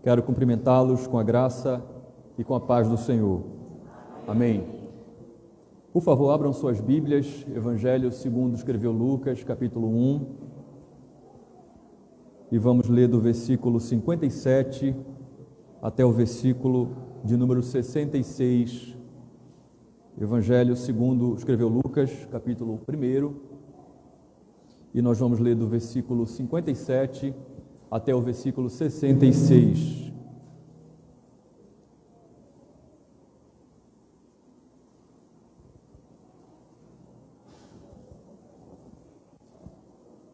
Quero cumprimentá-los com a graça e com a paz do Senhor. Amém. Por favor, abram suas Bíblias, Evangelho segundo escreveu Lucas, capítulo 1, e vamos ler do versículo 57 até o versículo de número 66. Evangelho segundo escreveu Lucas, capítulo 1, e nós vamos ler do versículo 57 até o versículo 66.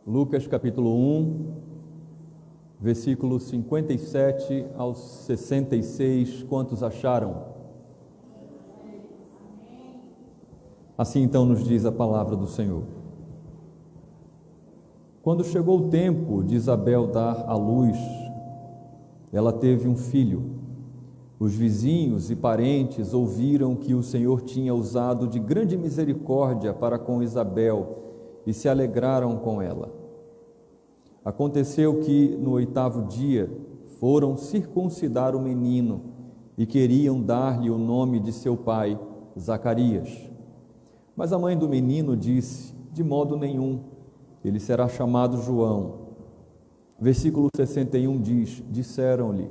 Lucas capítulo 1, versículo 57 ao 66, quantos acharam? Assim então nos diz a palavra do Senhor. Quando chegou o tempo de Isabel dar à luz, ela teve um filho. Os vizinhos e parentes ouviram que o Senhor tinha usado de grande misericórdia para com Isabel e se alegraram com ela. Aconteceu que, no 8º dia, foram circuncidar o menino e queriam dar-lhe o nome de seu pai, Zacarias. Mas a mãe do menino disse: de modo nenhum, ele será chamado João. Versículo 61 diz: disseram-lhe: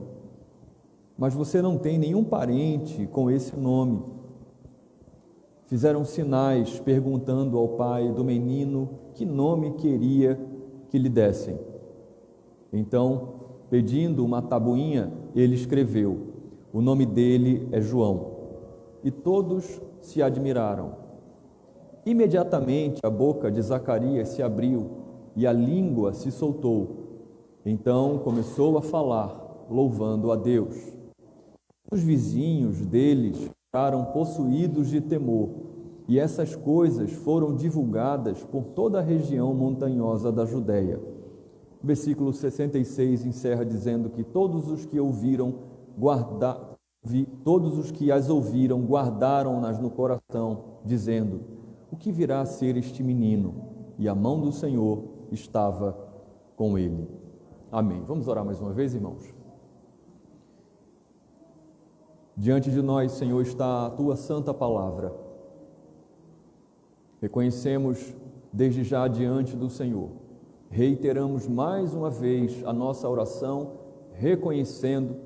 mas você não tem nenhum parente com esse nome. Fizeram sinais perguntando ao pai do menino que nome queria que lhe dessem. Então, pedindo uma tabuinha, ele escreveu: o nome dele é João. E todos se admiraram. Imediatamente a boca de Zacarias se abriu e a língua se soltou. Então começou a falar, louvando a Deus. Os vizinhos deles ficaram possuídos de temor, e essas coisas foram divulgadas por toda a região montanhosa da Judéia. O versículo 66 encerra dizendo que todos os que as ouviram guardaram-nas no coração, dizendo: o que virá a ser este menino? E a mão do Senhor estava com ele. Amém. Vamos orar mais uma vez, irmãos? Diante de nós, Senhor, está a Tua santa palavra. Reconhecemos desde já diante do Senhor. Reiteramos mais uma vez a nossa oração, reconhecendo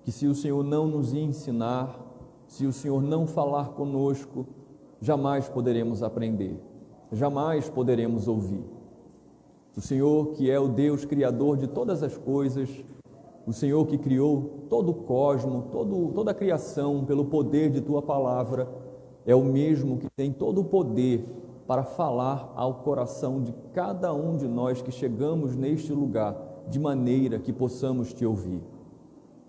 que se o Senhor não nos ensinar, se o Senhor não falar conosco, jamais poderemos aprender, jamais poderemos ouvir. O Senhor, que é o Deus criador de todas as coisas, o Senhor que criou todo o cosmo, toda a criação pelo poder de Tua palavra, é o mesmo que tem todo o poder para falar ao coração de cada um de nós que chegamos neste lugar, de maneira que possamos Te ouvir.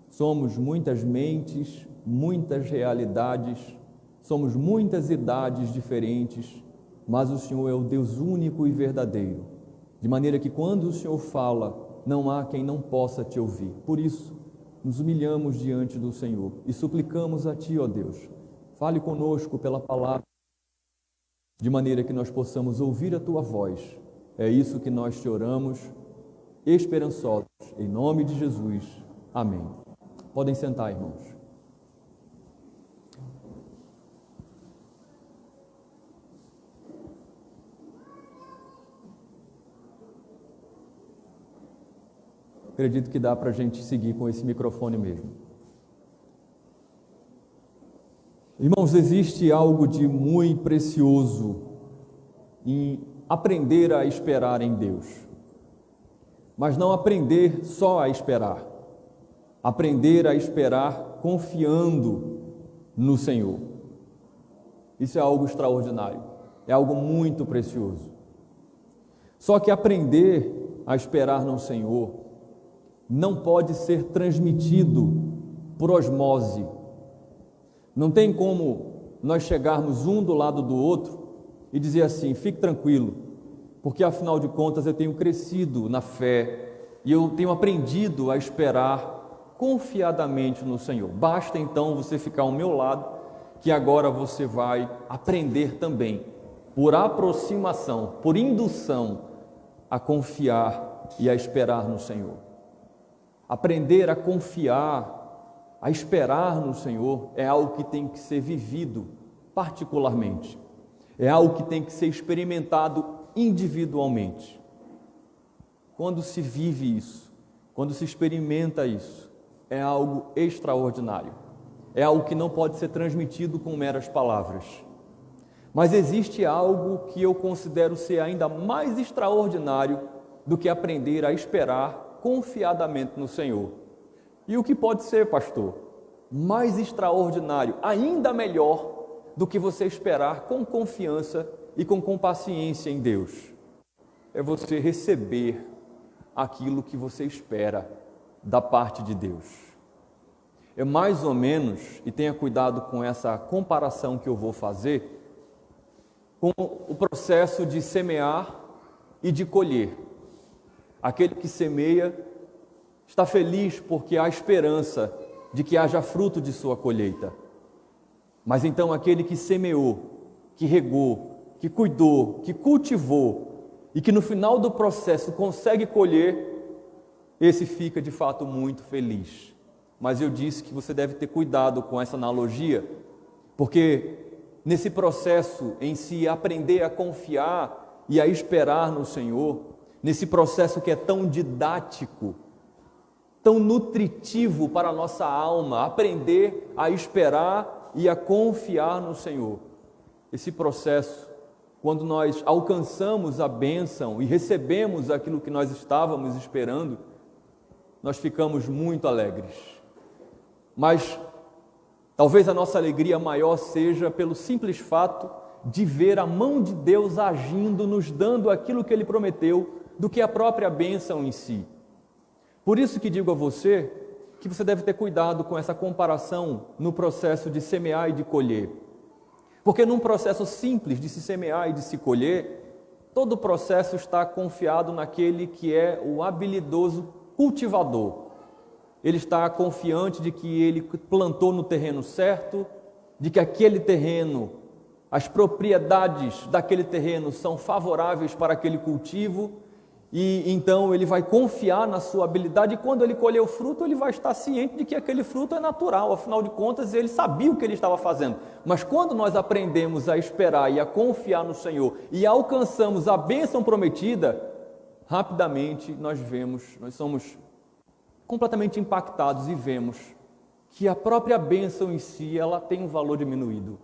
Somos muitas mentes, muitas realidades, somos muitas idades diferentes, mas o Senhor é o Deus único e verdadeiro, de maneira que quando o Senhor fala, não há quem não possa Te ouvir. Por isso, nos humilhamos diante do Senhor e suplicamos a Ti, ó Deus, fale conosco pela palavra, de maneira que nós possamos ouvir a Tua voz. É isso que nós Te oramos, esperançosos, em nome de Jesus. Amém. Podem sentar, irmãos. Acredito que dá para a gente seguir com esse microfone mesmo. Irmãos, existe algo de muito precioso em aprender a esperar em Deus. Mas não aprender só a esperar. Aprender a esperar confiando no Senhor. Isso é algo extraordinário. É algo muito precioso. Só que aprender a esperar no Senhor não pode ser transmitido por osmose. Não tem como nós chegarmos um do lado do outro e dizer assim: fique tranquilo, porque afinal de contas eu tenho crescido na fé e eu tenho aprendido a esperar confiadamente no Senhor. Basta então você ficar ao meu lado, que agora você vai aprender também, por aproximação, por indução, a confiar e a esperar no Senhor. Aprender a confiar, a esperar no Senhor é algo que tem que ser vivido particularmente. É algo que tem que ser experimentado individualmente. Quando se vive isso, quando se experimenta isso, é algo extraordinário. É algo que não pode ser transmitido com meras palavras. Mas existe algo que eu considero ser ainda mais extraordinário do que aprender a esperar confiadamente no Senhor. E o que pode ser, pastor? Mais extraordinário, ainda melhor do que você esperar com confiança e com paciência em Deus. É você receber aquilo que você espera da parte de Deus. É mais ou menos, e tenha cuidado com essa comparação que eu vou fazer, com o processo de semear e de colher. Aquele que semeia está feliz porque há esperança de que haja fruto de sua colheita. Mas então aquele que semeou, que regou, que cuidou, que cultivou e que no final do processo consegue colher, esse fica de fato muito feliz. Mas eu disse que você deve ter cuidado com essa analogia, porque nesse processo em se aprender a confiar e a esperar no Senhor, nesse processo que é tão didático, tão nutritivo para a nossa alma, aprender a esperar e a confiar no Senhor. Esse processo, quando nós alcançamos a bênção e recebemos aquilo que nós estávamos esperando, nós ficamos muito alegres. Mas talvez a nossa alegria maior seja pelo simples fato de ver a mão de Deus agindo, nos dando aquilo que Ele prometeu, do que a própria bênção em si. Por isso que digo a você que você deve ter cuidado com essa comparação no processo de semear e de colher. Porque num processo simples de se semear e de se colher, todo o processo está confiado naquele que é o habilidoso cultivador. Ele está confiante de que ele plantou no terreno certo, de que aquele terreno, as propriedades daquele terreno são favoráveis para aquele cultivo, e então ele vai confiar na sua habilidade, e quando ele colher o fruto, ele vai estar ciente de que aquele fruto é natural, afinal de contas ele sabia o que ele estava fazendo. Mas quando nós aprendemos a esperar e a confiar no Senhor e alcançamos a bênção prometida, rapidamente nós somos completamente impactados e vemos que a própria bênção em si, ela tem um valor diminuído.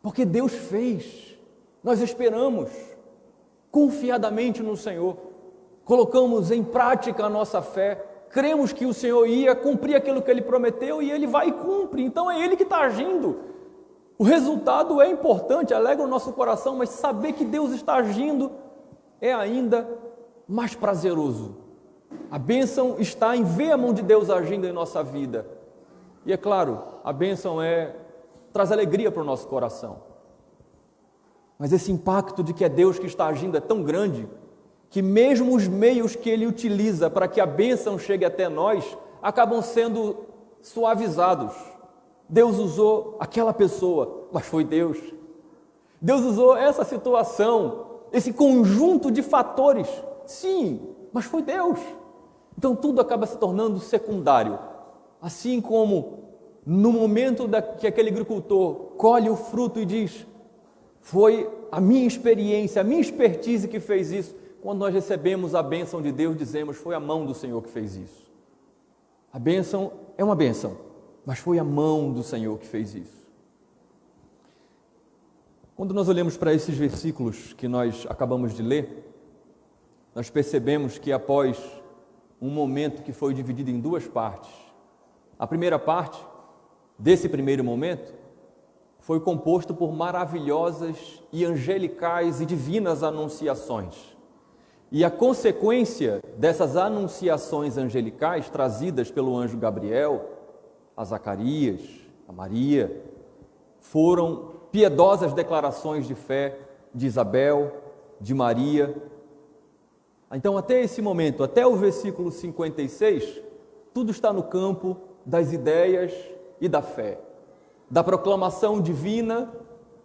Porque Deus fez, nós esperamos confiadamente no Senhor, colocamos em prática a nossa fé, cremos que o Senhor ia cumprir aquilo que Ele prometeu e Ele vai e cumpre, então é Ele que está agindo. O resultado é importante, alegra o nosso coração, mas saber que Deus está agindo é ainda mais prazeroso. A bênção está em ver a mão de Deus agindo em nossa vida. E é claro, a bênção traz alegria para o nosso coração. Mas esse impacto de que é Deus que está agindo é tão grande, que mesmo os meios que Ele utiliza para que a bênção chegue até nós, acabam sendo suavizados. Deus usou aquela pessoa, mas foi Deus. Deus usou essa situação, esse conjunto de fatores, sim, mas foi Deus. Então tudo acaba se tornando secundário. Assim como no momento que aquele agricultor colhe o fruto e diz: foi a minha experiência, a minha expertise que fez isso. Quando nós recebemos a bênção de Deus, dizemos: foi a mão do Senhor que fez isso. A bênção é uma bênção, mas foi a mão do Senhor que fez isso. Quando nós olhamos para esses versículos que nós acabamos de ler, nós percebemos que após um momento que foi dividido em duas partes, a primeira parte desse primeiro momento foi composto por maravilhosas e angelicais e divinas anunciações. E a consequência dessas anunciações angelicais trazidas pelo anjo Gabriel a Zacarias, a Maria, foram piedosas declarações de fé de Isabel, de Maria. Então, até esse momento, até o versículo 56, tudo está no campo das ideias e da fé, da proclamação divina,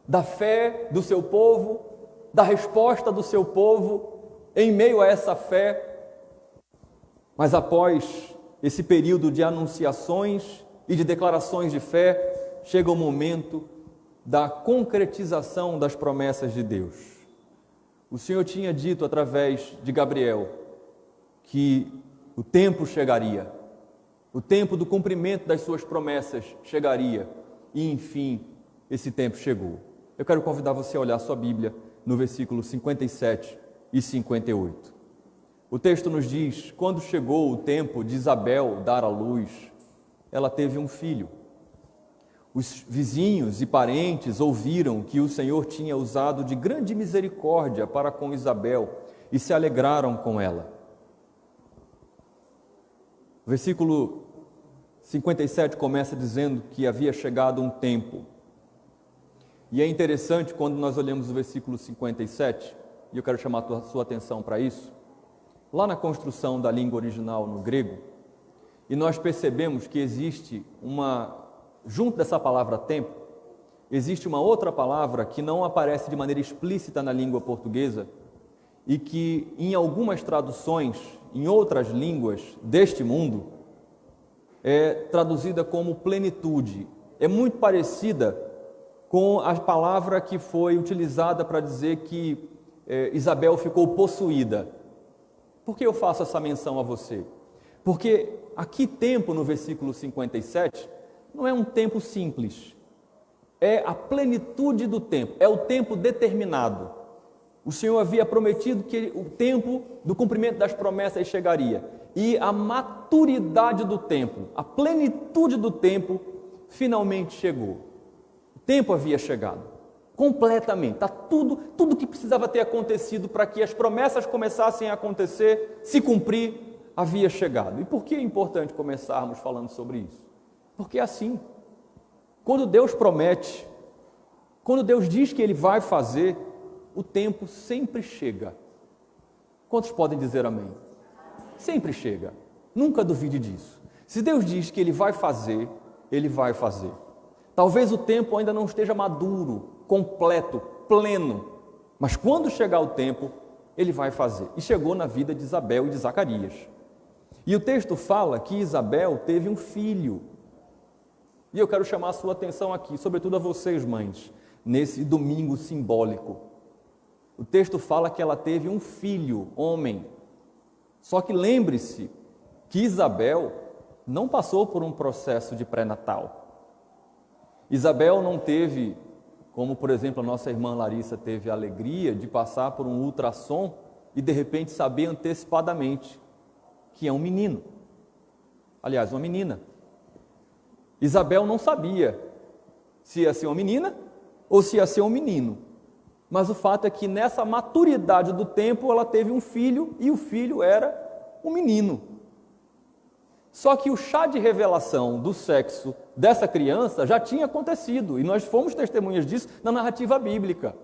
da fé do seu povo, da resposta do seu povo em meio a essa fé. Mas após esse período de anunciações e de declarações de fé, chega o momento da concretização das promessas de Deus. O Senhor tinha dito através de Gabriel que o tempo chegaria, o tempo do cumprimento das suas promessas chegaria, e enfim, esse tempo chegou. Eu quero convidar você a olhar sua Bíblia no versículo 57 e 58. O texto nos diz: quando chegou o tempo de Isabel dar à luz, ela teve um filho. Os vizinhos e parentes ouviram que o Senhor tinha usado de grande misericórdia para com Isabel e se alegraram com ela. O versículo 57 começa dizendo que havia chegado um tempo. E é interessante quando nós olhamos o versículo 57, e eu quero chamar a sua atenção para isso, lá na construção da língua original no grego, e nós percebemos que existe junto dessa palavra tempo, existe uma outra palavra que não aparece de maneira explícita na língua portuguesa e que em algumas traduções, em outras línguas deste mundo, é traduzida como plenitude. É muito parecida com a palavra que foi utilizada para dizer que Isabel ficou possuída. Por que eu faço essa menção a você? Porque aqui tempo no versículo 57 não é um tempo simples, é a plenitude do tempo, é o tempo determinado. O Senhor havia prometido que o tempo do cumprimento das promessas chegaria, e a maturidade do tempo, a plenitude do tempo finalmente chegou. O tempo havia chegado, completamente, tudo que precisava ter acontecido para que as promessas começassem a acontecer, se cumprir, havia chegado. E por que é importante começarmos falando sobre isso? Porque é assim, quando Deus promete, quando Deus diz que Ele vai fazer, o tempo sempre chega. Quantos podem dizer amém? Sempre chega, nunca duvide disso. Se Deus diz que Ele vai fazer, Ele vai fazer. Talvez o tempo ainda não esteja maduro, completo, pleno, mas quando chegar o tempo, Ele vai fazer. E chegou na vida de Isabel e de Zacarias. E o texto fala que Isabel teve um filho. E eu quero chamar a sua atenção aqui, sobretudo a vocês, mães, nesse domingo simbólico. O texto fala que ela teve um filho, homem. Só que lembre-se que Isabel não passou por um processo de pré-natal. Isabel não teve, como por exemplo a nossa irmã Larissa teve a alegria de passar por um ultrassom e de repente saber antecipadamente que é um menino. Aliás, uma menina. Isabel não sabia se ia ser uma menina ou se ia ser um menino. Mas o fato é que nessa maturidade do tempo ela teve um filho e o filho era um menino. Só que o chá de revelação do sexo dessa criança já tinha acontecido e nós fomos testemunhas disso na narrativa bíblica.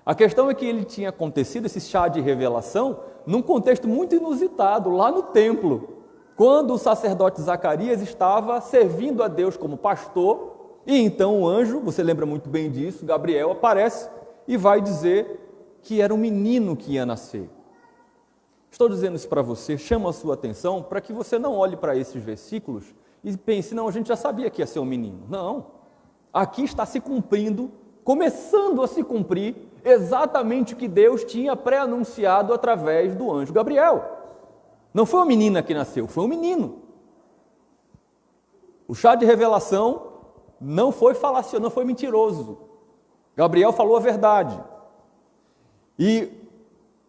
A questão é que ele tinha acontecido, esse chá de revelação, num contexto muito inusitado, lá no templo, quando o sacerdote Zacarias estava servindo a Deus como pastor, e então o anjo, você lembra muito bem disso, Gabriel aparece e vai dizer que era um menino que ia nascer. Estou dizendo isso para você, chamo a sua atenção para que você não olhe para esses versículos e pense, não, a gente já sabia que ia ser um menino. Não, aqui está se cumprindo, começando a se cumprir, exatamente o que Deus tinha pré-anunciado através do anjo Gabriel. Não foi uma menina que nasceu, foi um menino. O chá de revelação não foi falacioso, não foi mentiroso. Gabriel falou a verdade. E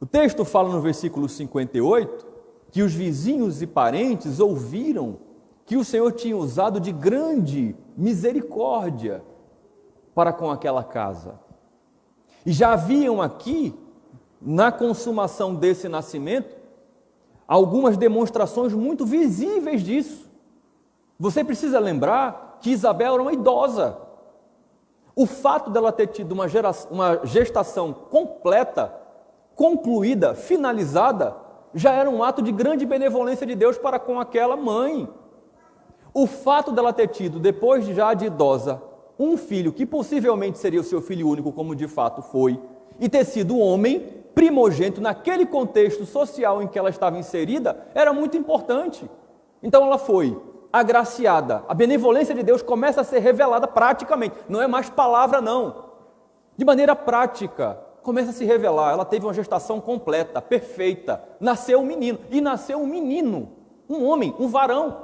o texto fala no versículo 58 que os vizinhos e parentes ouviram que o Senhor tinha usado de grande misericórdia para com aquela casa. E já haviam aqui, na consumação desse nascimento, algumas demonstrações muito visíveis disso. Você precisa lembrar que Isabel era uma idosa. O fato dela ter tido uma gestação completa, concluída, finalizada, já era um ato de grande benevolência de Deus para com aquela mãe. O fato dela ter tido, depois já de idosa, um filho que possivelmente seria o seu filho único, como de fato foi, e ter sido homem, primogênito naquele contexto social em que ela estava inserida, era muito importante. Então ela foi agraciada. A benevolência de Deus começa a ser revelada praticamente. Não é mais palavra, não. De maneira prática, começa a se revelar. Ela teve uma gestação completa, perfeita. Nasceu um menino. E nasceu um menino, um homem, um varão.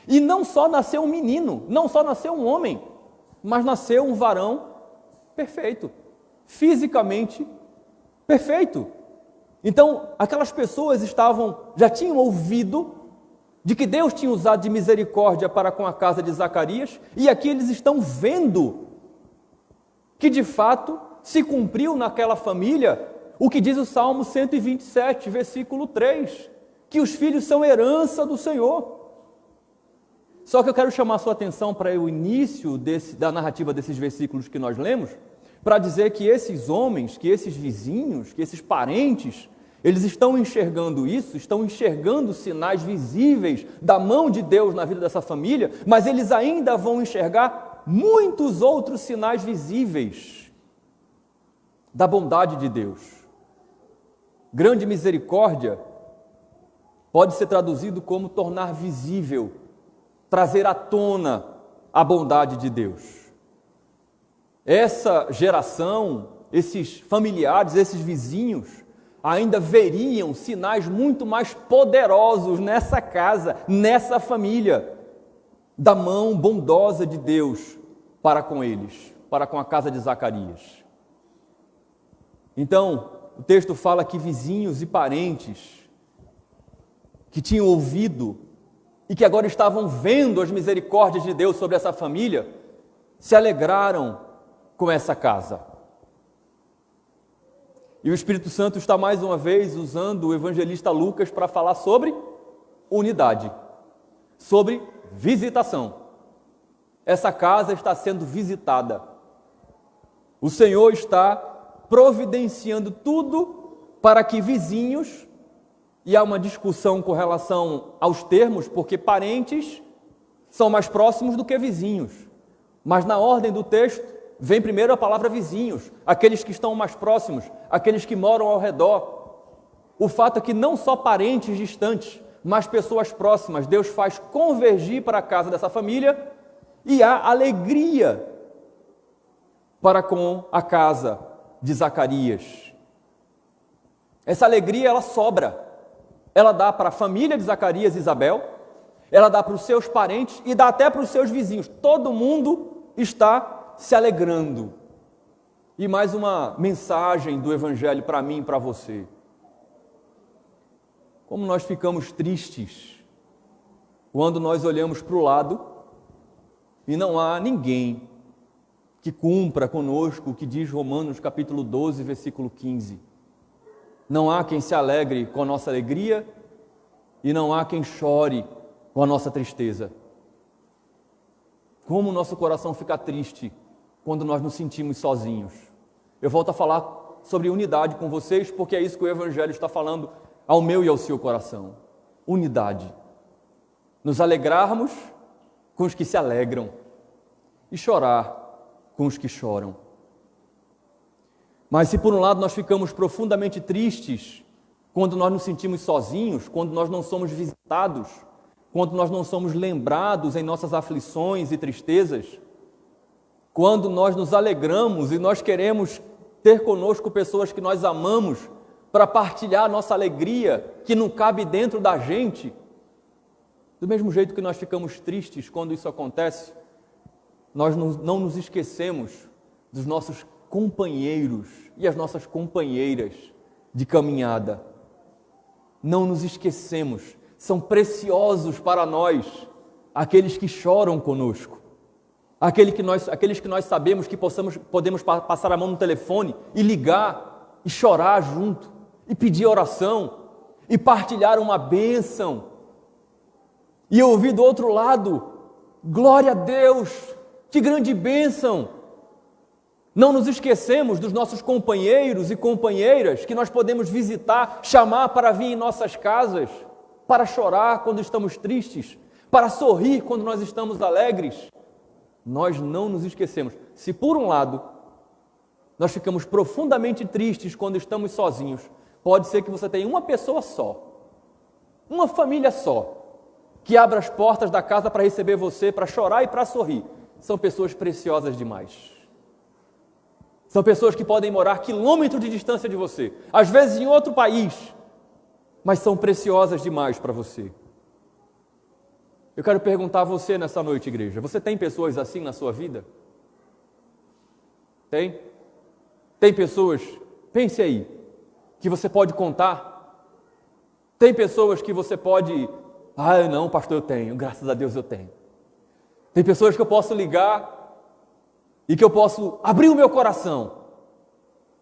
E não só nasceu um menino, não só nasceu um homem, mas nasceu um varão perfeito. Fisicamente perfeito. Então, aquelas pessoas já tinham ouvido de que Deus tinha usado de misericórdia para com a casa de Zacarias, e aqui eles estão vendo que de fato se cumpriu naquela família o que diz o Salmo 127, versículo 3, que os filhos são herança do Senhor. Só que eu quero chamar a sua atenção para o início da narrativa desses versículos que nós lemos, para dizer que esses homens, que esses vizinhos, que esses parentes, eles estão enxergando isso, estão enxergando sinais visíveis da mão de Deus na vida dessa família, mas eles ainda vão enxergar muitos outros sinais visíveis da bondade de Deus. Grande misericórdia pode ser traduzido como tornar visível, trazer à tona a bondade de Deus. Essa geração, esses familiares, esses vizinhos, ainda veriam sinais muito mais poderosos nessa casa, nessa família, da mão bondosa de Deus para com eles, para com a casa de Zacarias. Então, o texto fala que vizinhos e parentes que tinham ouvido e que agora estavam vendo as misericórdias de Deus sobre essa família, se alegraram com essa casa. E o Espírito Santo está mais uma vez usando o evangelista Lucas para falar sobre unidade, sobre visitação. Essa casa está sendo visitada. O Senhor está providenciando tudo para que vizinhos, e há uma discussão com relação aos termos, porque parentes são mais próximos do que vizinhos. Mas na ordem do texto, vem primeiro a palavra vizinhos, aqueles que estão mais próximos, aqueles que moram ao redor. O fato é que não só parentes distantes, mas pessoas próximas, Deus faz convergir para a casa dessa família e há alegria para com a casa de Zacarias. Essa alegria, ela sobra. Ela dá para a família de Zacarias e Isabel, ela dá para os seus parentes e dá até para os seus vizinhos. Todo mundo está se alegrando. E mais uma mensagem do Evangelho para mim e para você. Como nós ficamos tristes quando nós olhamos para o lado e não há ninguém que cumpra conosco o que diz Romanos capítulo 12, versículo 15. Não há quem se alegre com a nossa alegria e não há quem chore com a nossa tristeza. Como o nosso coração fica triste quando nós nos sentimos sozinhos. Eu volto a falar sobre unidade com vocês, porque é isso que o Evangelho está falando ao meu e ao seu coração. Unidade. Nos alegrarmos com os que se alegram e chorar com os que choram. Mas se por um lado nós ficamos profundamente tristes quando nós nos sentimos sozinhos, quando nós não somos visitados, quando nós não somos lembrados em nossas aflições e tristezas, quando nós nos alegramos e nós queremos ter conosco pessoas que nós amamos para partilhar a nossa alegria que não cabe dentro da gente, do mesmo jeito que nós ficamos tristes quando isso acontece, nós não nos esquecemos dos nossos companheiros e as nossas companheiras de caminhada. Não nos esquecemos, são preciosos para nós aqueles que choram conosco, aqueles que nós sabemos que podemos passar a mão no telefone e ligar e chorar junto e pedir oração e partilhar uma bênção e ouvir do outro lado: glória a Deus, que grande bênção. Não nos esquecemos dos nossos companheiros e companheiras que nós podemos visitar, chamar para vir em nossas casas, para chorar quando estamos tristes, para sorrir quando nós estamos alegres. Nós não nos esquecemos. Se por um lado nós ficamos profundamente tristes quando estamos sozinhos, pode ser que você tenha uma pessoa só, uma família só, que abre as portas da casa para receber você, para chorar e para sorrir, são pessoas preciosas demais. São pessoas que podem morar quilômetros de distância de você, às vezes em outro país, mas são preciosas demais para você. Eu quero perguntar a você nessa noite, igreja, você tem pessoas assim na sua vida? Tem? Tem pessoas, pense aí, que você pode contar? Tem pessoas que você pode, não, pastor, eu tenho, graças a Deus eu tenho. Tem pessoas que eu posso ligar e que eu posso abrir o meu coração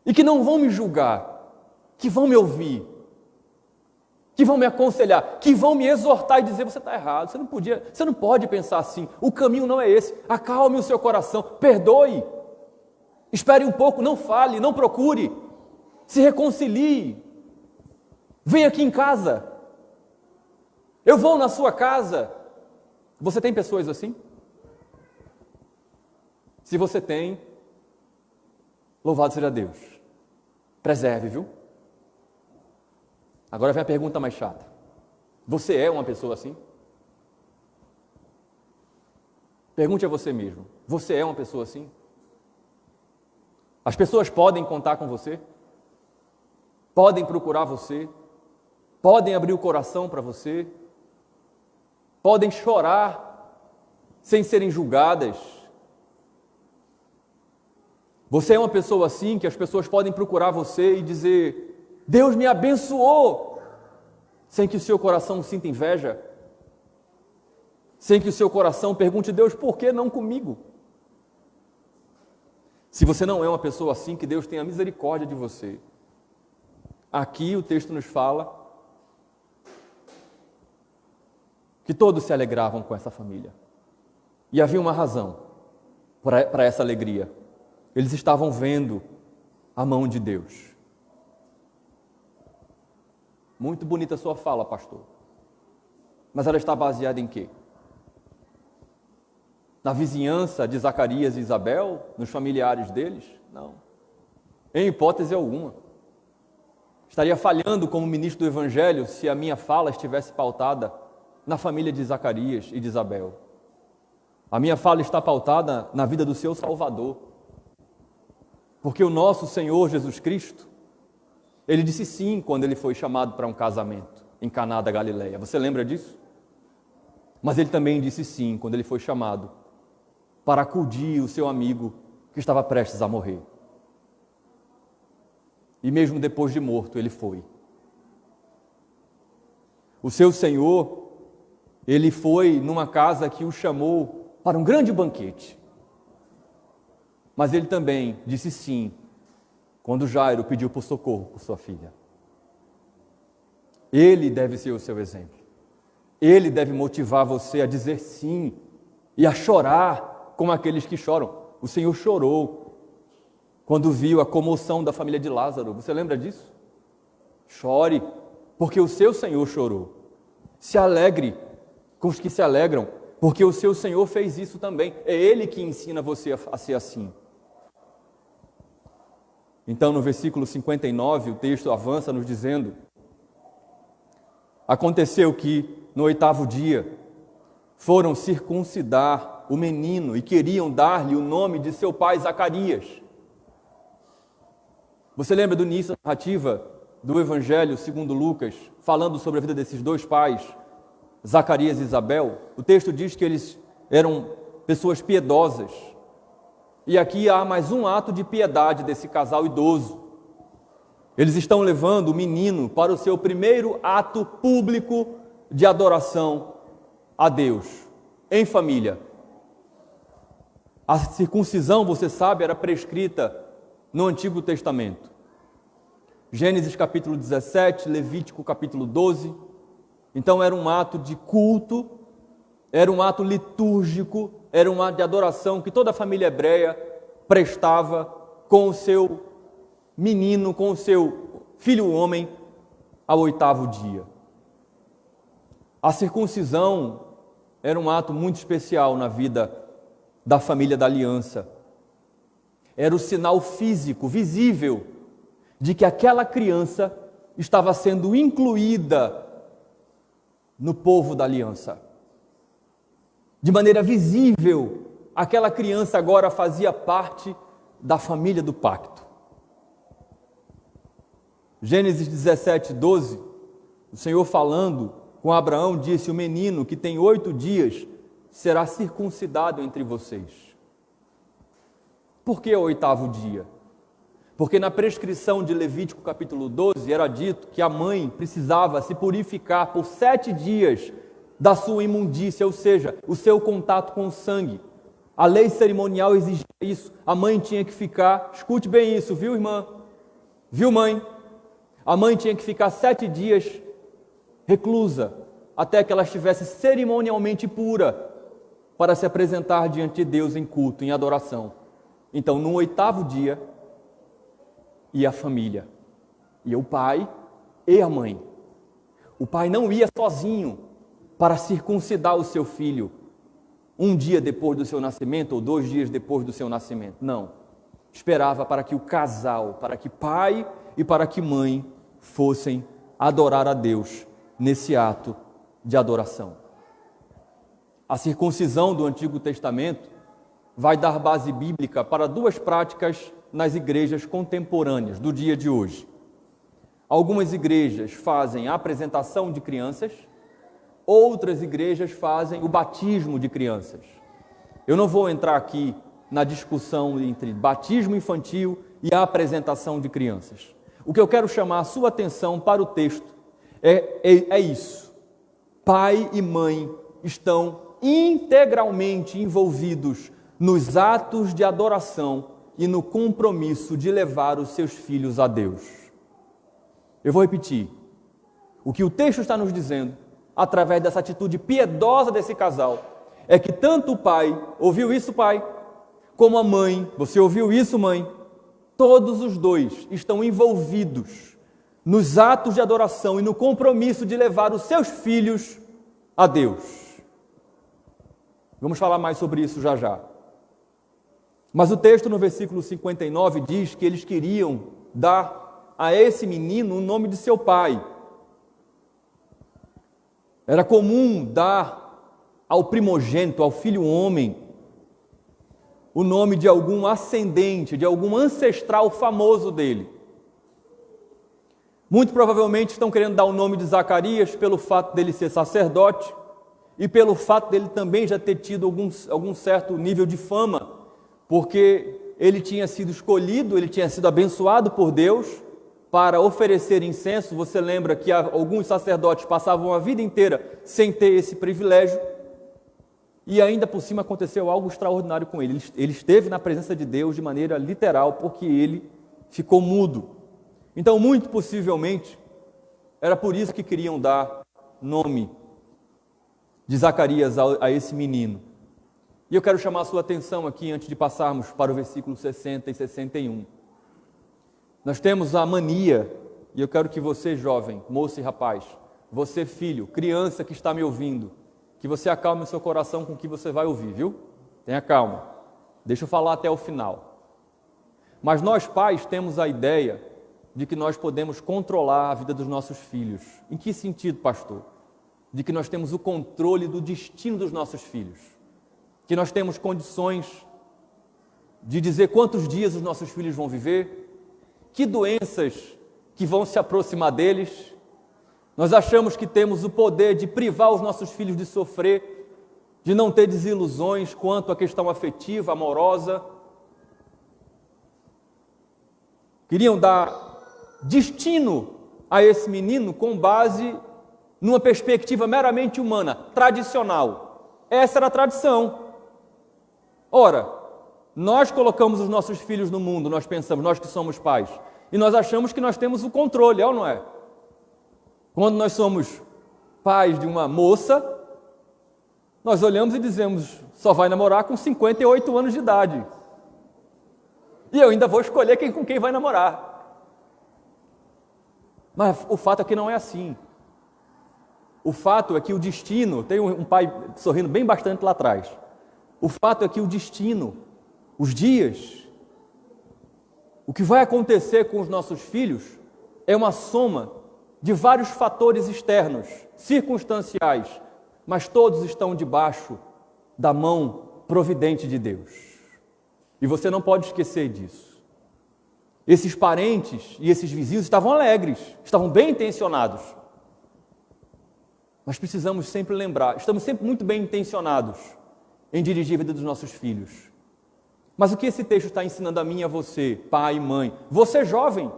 e que não vão me julgar, que vão me ouvir, que vão me aconselhar, que vão me exortar e dizer, você está errado, você não pode pensar assim, o caminho não é esse, acalme o seu coração, perdoe, espere um pouco, não fale, não procure, se reconcilie, vem aqui em casa, eu vou na sua casa. Você tem pessoas assim? Se você tem, louvado seja Deus, preserve, viu? Agora vem a pergunta mais chata. Você é uma pessoa assim? Pergunte a você mesmo. Você é uma pessoa assim? As pessoas podem contar com você? Podem procurar você? Podem abrir o coração para você? Podem chorar sem serem julgadas? Você é uma pessoa assim que as pessoas podem procurar você e dizer, Deus me abençoou, sem que o seu coração sinta inveja, sem que o seu coração pergunte, Deus, por que não comigo? Se você não é uma pessoa assim, que Deus tenha misericórdia de você. Aqui o texto nos fala que todos se alegravam com essa família. E havia uma razão para essa alegria. Eles estavam vendo a mão de Deus. Muito bonita a sua fala, pastor. Mas ela está baseada em quê? Na vizinhança de Zacarias e Isabel? Nos familiares deles? Não. Em hipótese alguma. Estaria falhando como ministro do Evangelho se a minha fala estivesse pautada na família de Zacarias e de Isabel. A minha fala está pautada na vida do seu Salvador. Porque o nosso Senhor Jesus Cristo, Ele disse sim quando Ele foi chamado para um casamento em Caná da Galileia. Você lembra disso? Mas Ele também disse sim quando Ele foi chamado para acudir o seu amigo que estava prestes a morrer. E mesmo depois de morto, Ele foi. O seu Senhor, Ele foi numa casa que o chamou para um grande banquete. Mas Ele também disse sim quando Jairo pediu por socorro por sua filha. Ele deve ser o seu exemplo. Ele deve motivar você a dizer sim e a chorar como aqueles que choram. O Senhor chorou quando viu a comoção da família de Lázaro. Você lembra disso? Chore, porque o seu Senhor chorou. Se alegre com os que se alegram, porque o seu Senhor fez isso também. É Ele que ensina você a ser assim. Então, no versículo 59, o texto avança nos dizendo: aconteceu que, no 8º dia, foram circuncidar o menino e queriam dar-lhe o nome de seu pai Zacarias. Você lembra do início da narrativa do Evangelho segundo Lucas, falando sobre a vida desses dois pais, Zacarias e Isabel? O texto diz que eles eram pessoas piedosas. E aqui há mais um ato de piedade desse casal idoso. Eles estão levando o menino para o seu primeiro ato público de adoração a Deus, em família. A circuncisão, você sabe, era prescrita no Antigo Testamento. Gênesis capítulo 17, Levítico capítulo 12. Então era um ato de culto, era um ato litúrgico, era um ato de adoração que toda a família hebreia prestava com o seu menino, com o seu filho homem, ao 8º dia. A circuncisão era um ato muito especial na vida da família da aliança. Era o sinal físico, visível, de que aquela criança estava sendo incluída no povo da aliança. de maneira visível, aquela criança agora fazia parte da família do pacto. Gênesis 17, 12, o Senhor falando com Abraão disse: o menino que tem 8 dias será circuncidado entre vocês. Por que o 8º dia? Porque na prescrição de Levítico capítulo 12 era dito que a mãe precisava se purificar por 7 dias da sua imundícia, ou seja, o seu contato com o sangue. A lei cerimonial exigia isso. A mãe tinha que ficar, escute bem isso, viu, irmã? Viu, mãe? A mãe tinha que ficar 7 dias reclusa, até que ela estivesse cerimonialmente pura, para se apresentar diante de Deus em culto, em adoração. Então, no 8º dia, ia a família, ia o pai e a mãe. O pai não ia sozinho para circuncidar o seu filho, um dia depois do seu nascimento ou 2 dias depois do seu nascimento. Não. Esperava para que o casal, para que pai e para que mãe fossem adorar a Deus nesse ato de adoração. A circuncisão do Antigo Testamento vai dar base bíblica para 2 práticas nas igrejas contemporâneas do dia de hoje. Algumas igrejas fazem a apresentação de crianças, outras igrejas fazem o batismo de crianças. Eu não vou entrar aqui na discussão entre batismo infantil e a apresentação de crianças. O que eu quero chamar a sua atenção para o texto é isso. Pai e mãe estão integralmente envolvidos nos atos de adoração e no compromisso de levar os seus filhos a Deus. Eu vou repetir. O que o texto está nos dizendo, através dessa atitude piedosa desse casal, é que tanto o pai, ouviu isso, pai? Como a mãe, você ouviu isso, mãe? Todos os dois estão envolvidos nos atos de adoração e no compromisso de levar os seus filhos a Deus. Vamos falar mais sobre isso já já. Mas o texto no versículo 59 diz que eles queriam dar a esse menino o nome de seu pai. Era comum dar ao primogênito, ao filho homem, o nome de algum ascendente, de algum ancestral famoso dele. Muito provavelmente estão querendo dar o nome de Zacarias pelo fato dele ser sacerdote e pelo fato dele também já ter tido algum certo nível de fama, porque ele tinha sido escolhido, ele tinha sido abençoado por Deus para oferecer incenso. Você lembra que alguns sacerdotes passavam a vida inteira sem ter esse privilégio, e ainda por cima aconteceu algo extraordinário com ele. Ele esteve na presença de Deus de maneira literal, porque ele ficou mudo. Então, muito possivelmente, era por isso que queriam dar nome de Zacarias a esse menino. E eu quero chamar a sua atenção aqui, antes de passarmos para o versículo 60 e 61. Nós temos a mania, e eu quero que você, jovem, moço e rapaz, você, filho, criança que está me ouvindo, que você acalme o seu coração com o que você vai ouvir, viu? Tenha calma. Deixa eu falar até o final. Mas nós, pais, temos a ideia de que nós podemos controlar a vida dos nossos filhos. Em que sentido, pastor? De que nós temos o controle do destino dos nossos filhos. Que nós temos condições de dizer quantos dias os nossos filhos vão viver, que doenças que vão se aproximar deles. Nós achamos que temos o poder de privar os nossos filhos de sofrer, de não ter desilusões quanto à questão afetiva, amorosa. Queriam dar destino a esse menino com base numa perspectiva meramente humana, tradicional. Essa era a tradição. Ora, nós colocamos os nossos filhos no mundo, nós pensamos, nós que somos pais, e nós achamos que nós temos o controle, é ou não é? Quando nós somos pais de uma moça, nós olhamos e dizemos, só vai namorar com 58 anos de idade. E eu ainda vou escolher com quem vai namorar. Mas o fato é que não é assim. O fato é que o destino, tem um pai sorrindo bem bastante lá atrás. O fato é que o destino, os dias, o que vai acontecer com os nossos filhos é uma soma de vários fatores externos, circunstanciais, mas todos estão debaixo da mão providente de Deus. E você não pode esquecer disso. Esses parentes e esses vizinhos estavam alegres, estavam bem intencionados. Mas precisamos sempre lembrar, estamos sempre muito bem intencionados em dirigir a vida dos nossos filhos. Mas o que esse texto está ensinando a mim e a você, pai e mãe? Você jovem,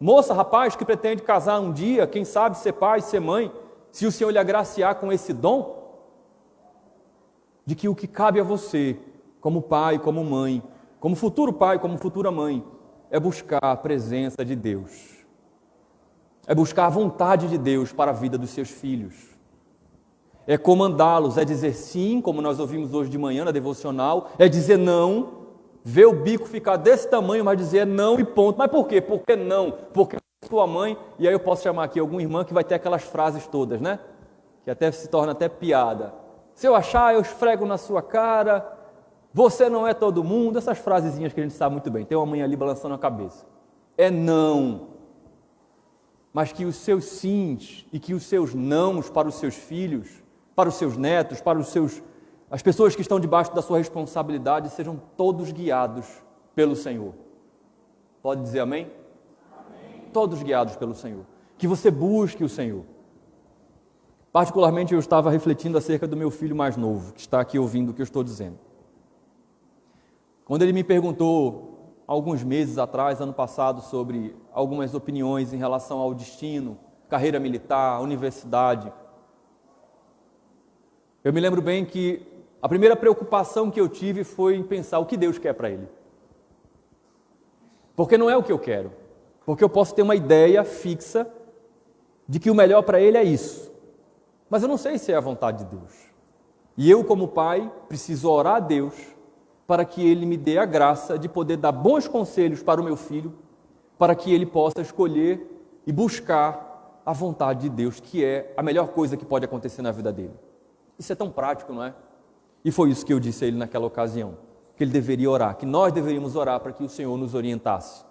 moça, rapaz, que pretende casar um dia, quem sabe ser pai, ser mãe, se o Senhor lhe agraciar com esse dom, de que o que cabe a você, como pai, como mãe, como futuro pai, como futura mãe, é buscar a presença de Deus. É buscar a vontade de Deus para a vida dos seus filhos. É comandá-los, é dizer sim, como nós ouvimos hoje de manhã na devocional, é dizer não, ver o bico ficar desse tamanho, mas dizer não e ponto. Mas por quê? Por que não? Porque eu sou a mãe, e aí eu posso chamar aqui alguma irmã que vai ter aquelas frases todas, né? Que até se torna até piada. Se eu achar, eu esfrego na sua cara, você não é todo mundo, essas frasezinhas que a gente sabe muito bem. Tem uma mãe ali balançando a cabeça. É não. Mas que os seus sims e que os seus nãos para os seus filhos, para os seus netos, para as pessoas que estão debaixo da sua responsabilidade, sejam todos guiados pelo Senhor. Pode dizer amém? Amém. Todos guiados pelo Senhor. Que você busque o Senhor. Particularmente eu estava refletindo acerca do meu filho mais novo, que está aqui ouvindo o que eu estou dizendo. Quando ele me perguntou, alguns meses atrás, ano passado, sobre algumas opiniões em relação ao destino, carreira militar, universidade, eu me lembro bem que a primeira preocupação que eu tive foi em pensar o que Deus quer para ele. Porque não é o que eu quero. Porque eu posso ter uma ideia fixa de que o melhor para ele é isso. Mas eu não sei se é a vontade de Deus. E eu, como pai, preciso orar a Deus para que Ele me dê a graça de poder dar bons conselhos para o meu filho, para que ele possa escolher e buscar a vontade de Deus, que é a melhor coisa que pode acontecer na vida dele. Isso é tão prático, não é? E foi isso que eu disse a ele naquela ocasião, que ele deveria orar, que nós deveríamos orar para que o Senhor nos orientasse.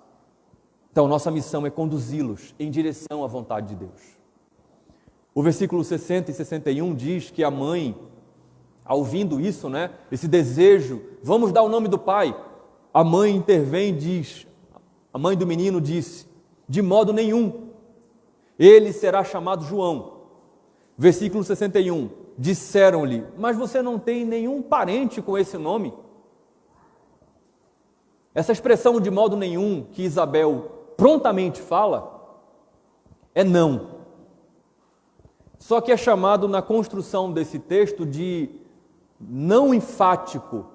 Então, nossa missão é conduzi-los em direção à vontade de Deus. O versículo 60 e 61 diz que a mãe, ouvindo isso, né, esse desejo, vamos dar o nome do pai, a mãe intervém e diz, a mãe do menino disse, de modo nenhum, ele será chamado João. Versículo 61, disseram-lhe, mas você não tem nenhum parente com esse nome? Essa expressão de modo nenhum que Isabel prontamente fala, é não. Só que é chamado na construção desse texto de não enfático.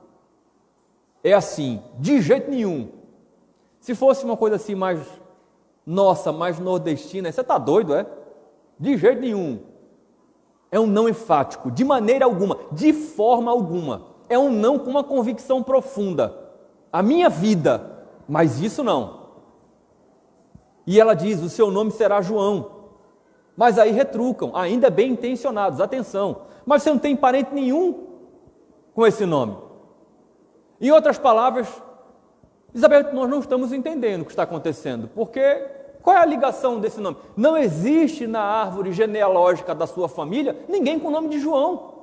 É assim, de jeito nenhum. Se fosse uma coisa assim mais nossa, mais nordestina, você está doido, é? De jeito nenhum. É um não enfático, de maneira alguma, de forma alguma. É um não com uma convicção profunda. A minha vida, mas isso não. E ela diz, o seu nome será João. Mas aí retrucam, ainda bem intencionados, atenção. Mas você não tem parente nenhum com esse nome. Em outras palavras, Isabel, nós não estamos entendendo o que está acontecendo, porque qual é a ligação desse nome? Não existe na árvore genealógica da sua família ninguém com o nome de João.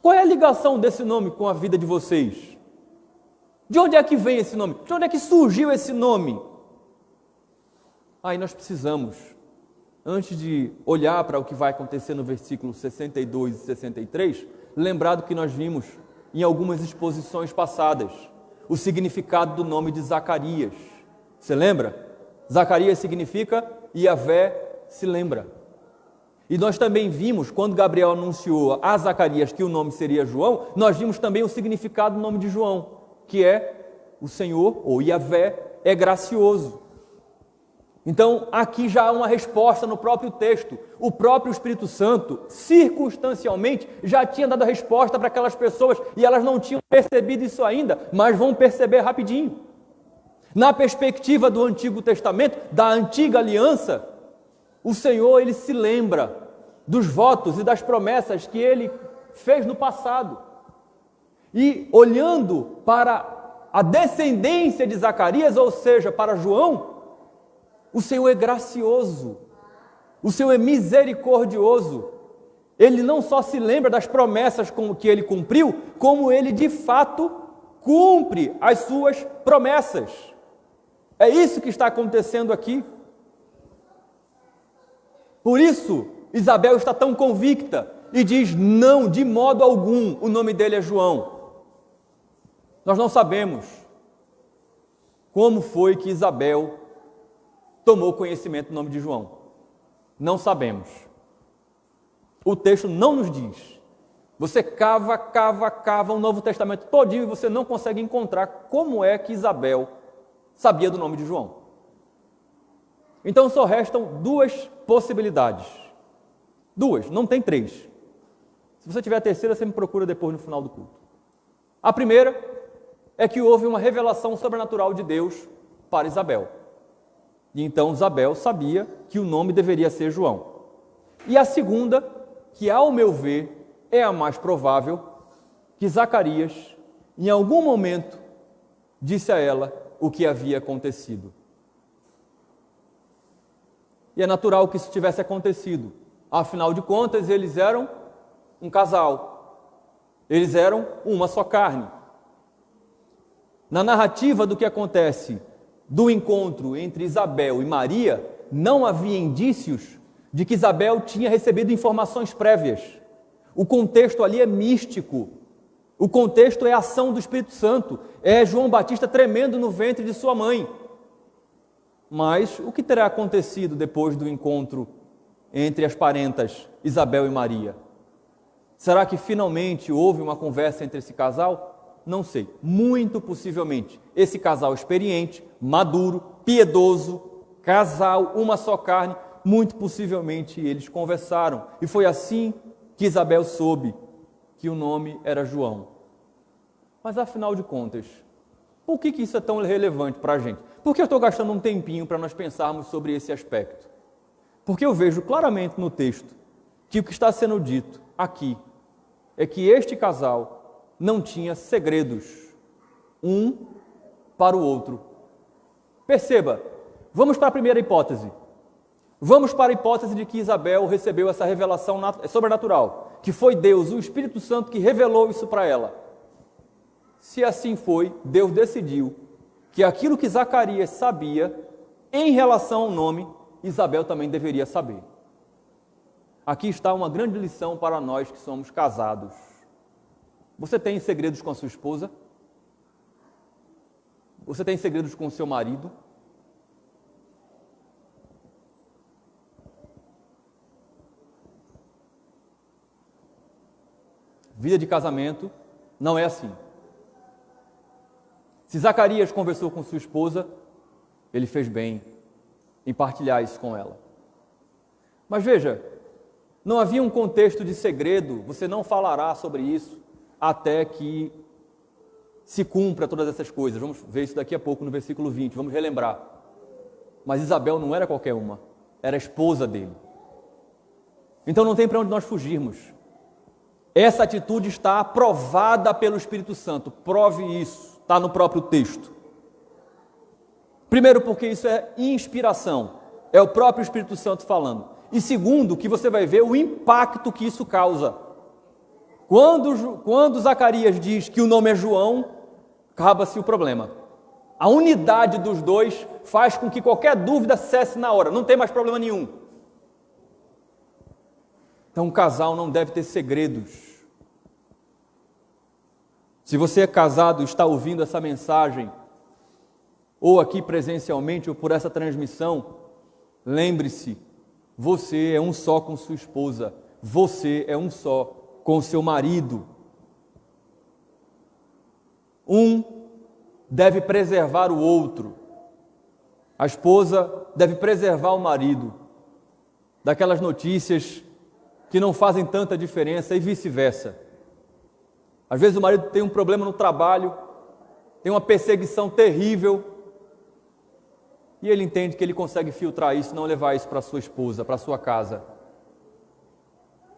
Qual é a ligação desse nome com a vida de vocês? De onde é que vem esse nome? De onde é que surgiu esse nome? Aí nós precisamos, antes de olhar para o que vai acontecer no versículo 62 e 63, lembrar do que nós vimos em algumas exposições passadas, o significado do nome de Zacarias. Você lembra? Zacarias significa Yahvé se lembra. E nós também vimos, quando Gabriel anunciou a Zacarias que o nome seria João, nós vimos também o significado do nome de João, que é o Senhor, ou Yahvé, é gracioso. Então, aqui já há uma resposta no próprio texto. O próprio Espírito Santo, circunstancialmente, já tinha dado a resposta para aquelas pessoas e elas não tinham percebido isso ainda, mas vão perceber rapidinho. Na perspectiva do Antigo Testamento, da antiga aliança, o Senhor, Ele se lembra dos votos e das promessas que Ele fez no passado. E olhando para a descendência de Zacarias, ou seja, para João, o Senhor é gracioso, o Senhor é misericordioso, ele não só se lembra das promessas que ele cumpriu, como ele de fato cumpre as suas promessas. É isso que está acontecendo aqui. Por isso, Isabel está tão convicta e diz: não, de modo algum, o nome dele é João. Nós não sabemos como foi que Isabel tomou conhecimento do nome de João. Não sabemos. O texto não nos diz. Você cava o Novo Testamento todinho e você não consegue encontrar como é que Isabel sabia do nome de João. Então só restam duas possibilidades. Duas, não tem três. Se você tiver a terceira, você me procura depois no final do culto. A primeira é que houve uma revelação sobrenatural de Deus para Isabel. E então Isabel sabia que o nome deveria ser João. E a segunda, que ao meu ver é a mais provável, que Zacarias, em algum momento, disse a ela o que havia acontecido. E é natural que isso tivesse acontecido. Afinal de contas, eles eram um casal. Eles eram uma só carne. Na narrativa do que acontece do encontro entre Isabel e Maria, não havia indícios de que Isabel tinha recebido informações prévias. O contexto ali é místico. O contexto é a ação do Espírito Santo. É João Batista tremendo no ventre de sua mãe. Mas o que terá acontecido depois do encontro entre as parentas Isabel e Maria? Será que finalmente houve uma conversa entre esse casal? Não sei. Muito possivelmente. Esse casal experiente, maduro, piedoso, casal, uma só carne, muito possivelmente eles conversaram. E foi assim que Isabel soube que o nome era João. Mas afinal de contas, por que isso é tão relevante para a gente? Por que eu estou gastando um tempinho para nós pensarmos sobre esse aspecto? Porque eu vejo claramente no texto que o que está sendo dito aqui é que este casal não tinha segredos um para o outro. Perceba, vamos para a primeira hipótese. Vamos para a hipótese de que Isabel recebeu essa revelação sobrenatural, que foi Deus, o Espírito Santo, que revelou isso para ela. Se assim foi, Deus decidiu que aquilo que Zacarias sabia em relação ao nome, Isabel também deveria saber. Aqui está uma grande lição para nós que somos casados. Você tem segredos com a sua esposa? Você tem segredos com o seu marido? Vida de casamento não é assim. Se Zacarias conversou com sua esposa, ele fez bem em partilhar isso com ela. Mas veja, não havia um contexto de segredo, você não falará sobre isso até que se cumpra todas essas coisas. Vamos ver isso daqui a pouco no versículo 20, vamos relembrar. Mas Isabel não era qualquer uma, era a esposa dele. Então não tem para onde nós fugirmos. Essa atitude está aprovada pelo Espírito Santo, prove isso, está no próprio texto. Primeiro, porque isso é inspiração, é o próprio Espírito Santo falando. E segundo, que você vai ver o impacto que isso causa. Quando Zacarias diz que o nome é João, acaba-se o problema. A unidade dos dois faz com que qualquer dúvida cesse na hora, não tem mais problema nenhum. Então, um casal não deve ter segredos. Se você é casado e está ouvindo essa mensagem, ou aqui presencialmente, ou por essa transmissão, lembre-se, você é um só com sua esposa, você é um só com seu marido. Um deve preservar o outro. A esposa deve preservar o marido daquelas notícias que não fazem tanta diferença e vice-versa. Às vezes o marido tem um problema no trabalho, tem uma perseguição terrível, e ele entende que ele consegue filtrar isso, não levar isso para sua esposa, para sua casa.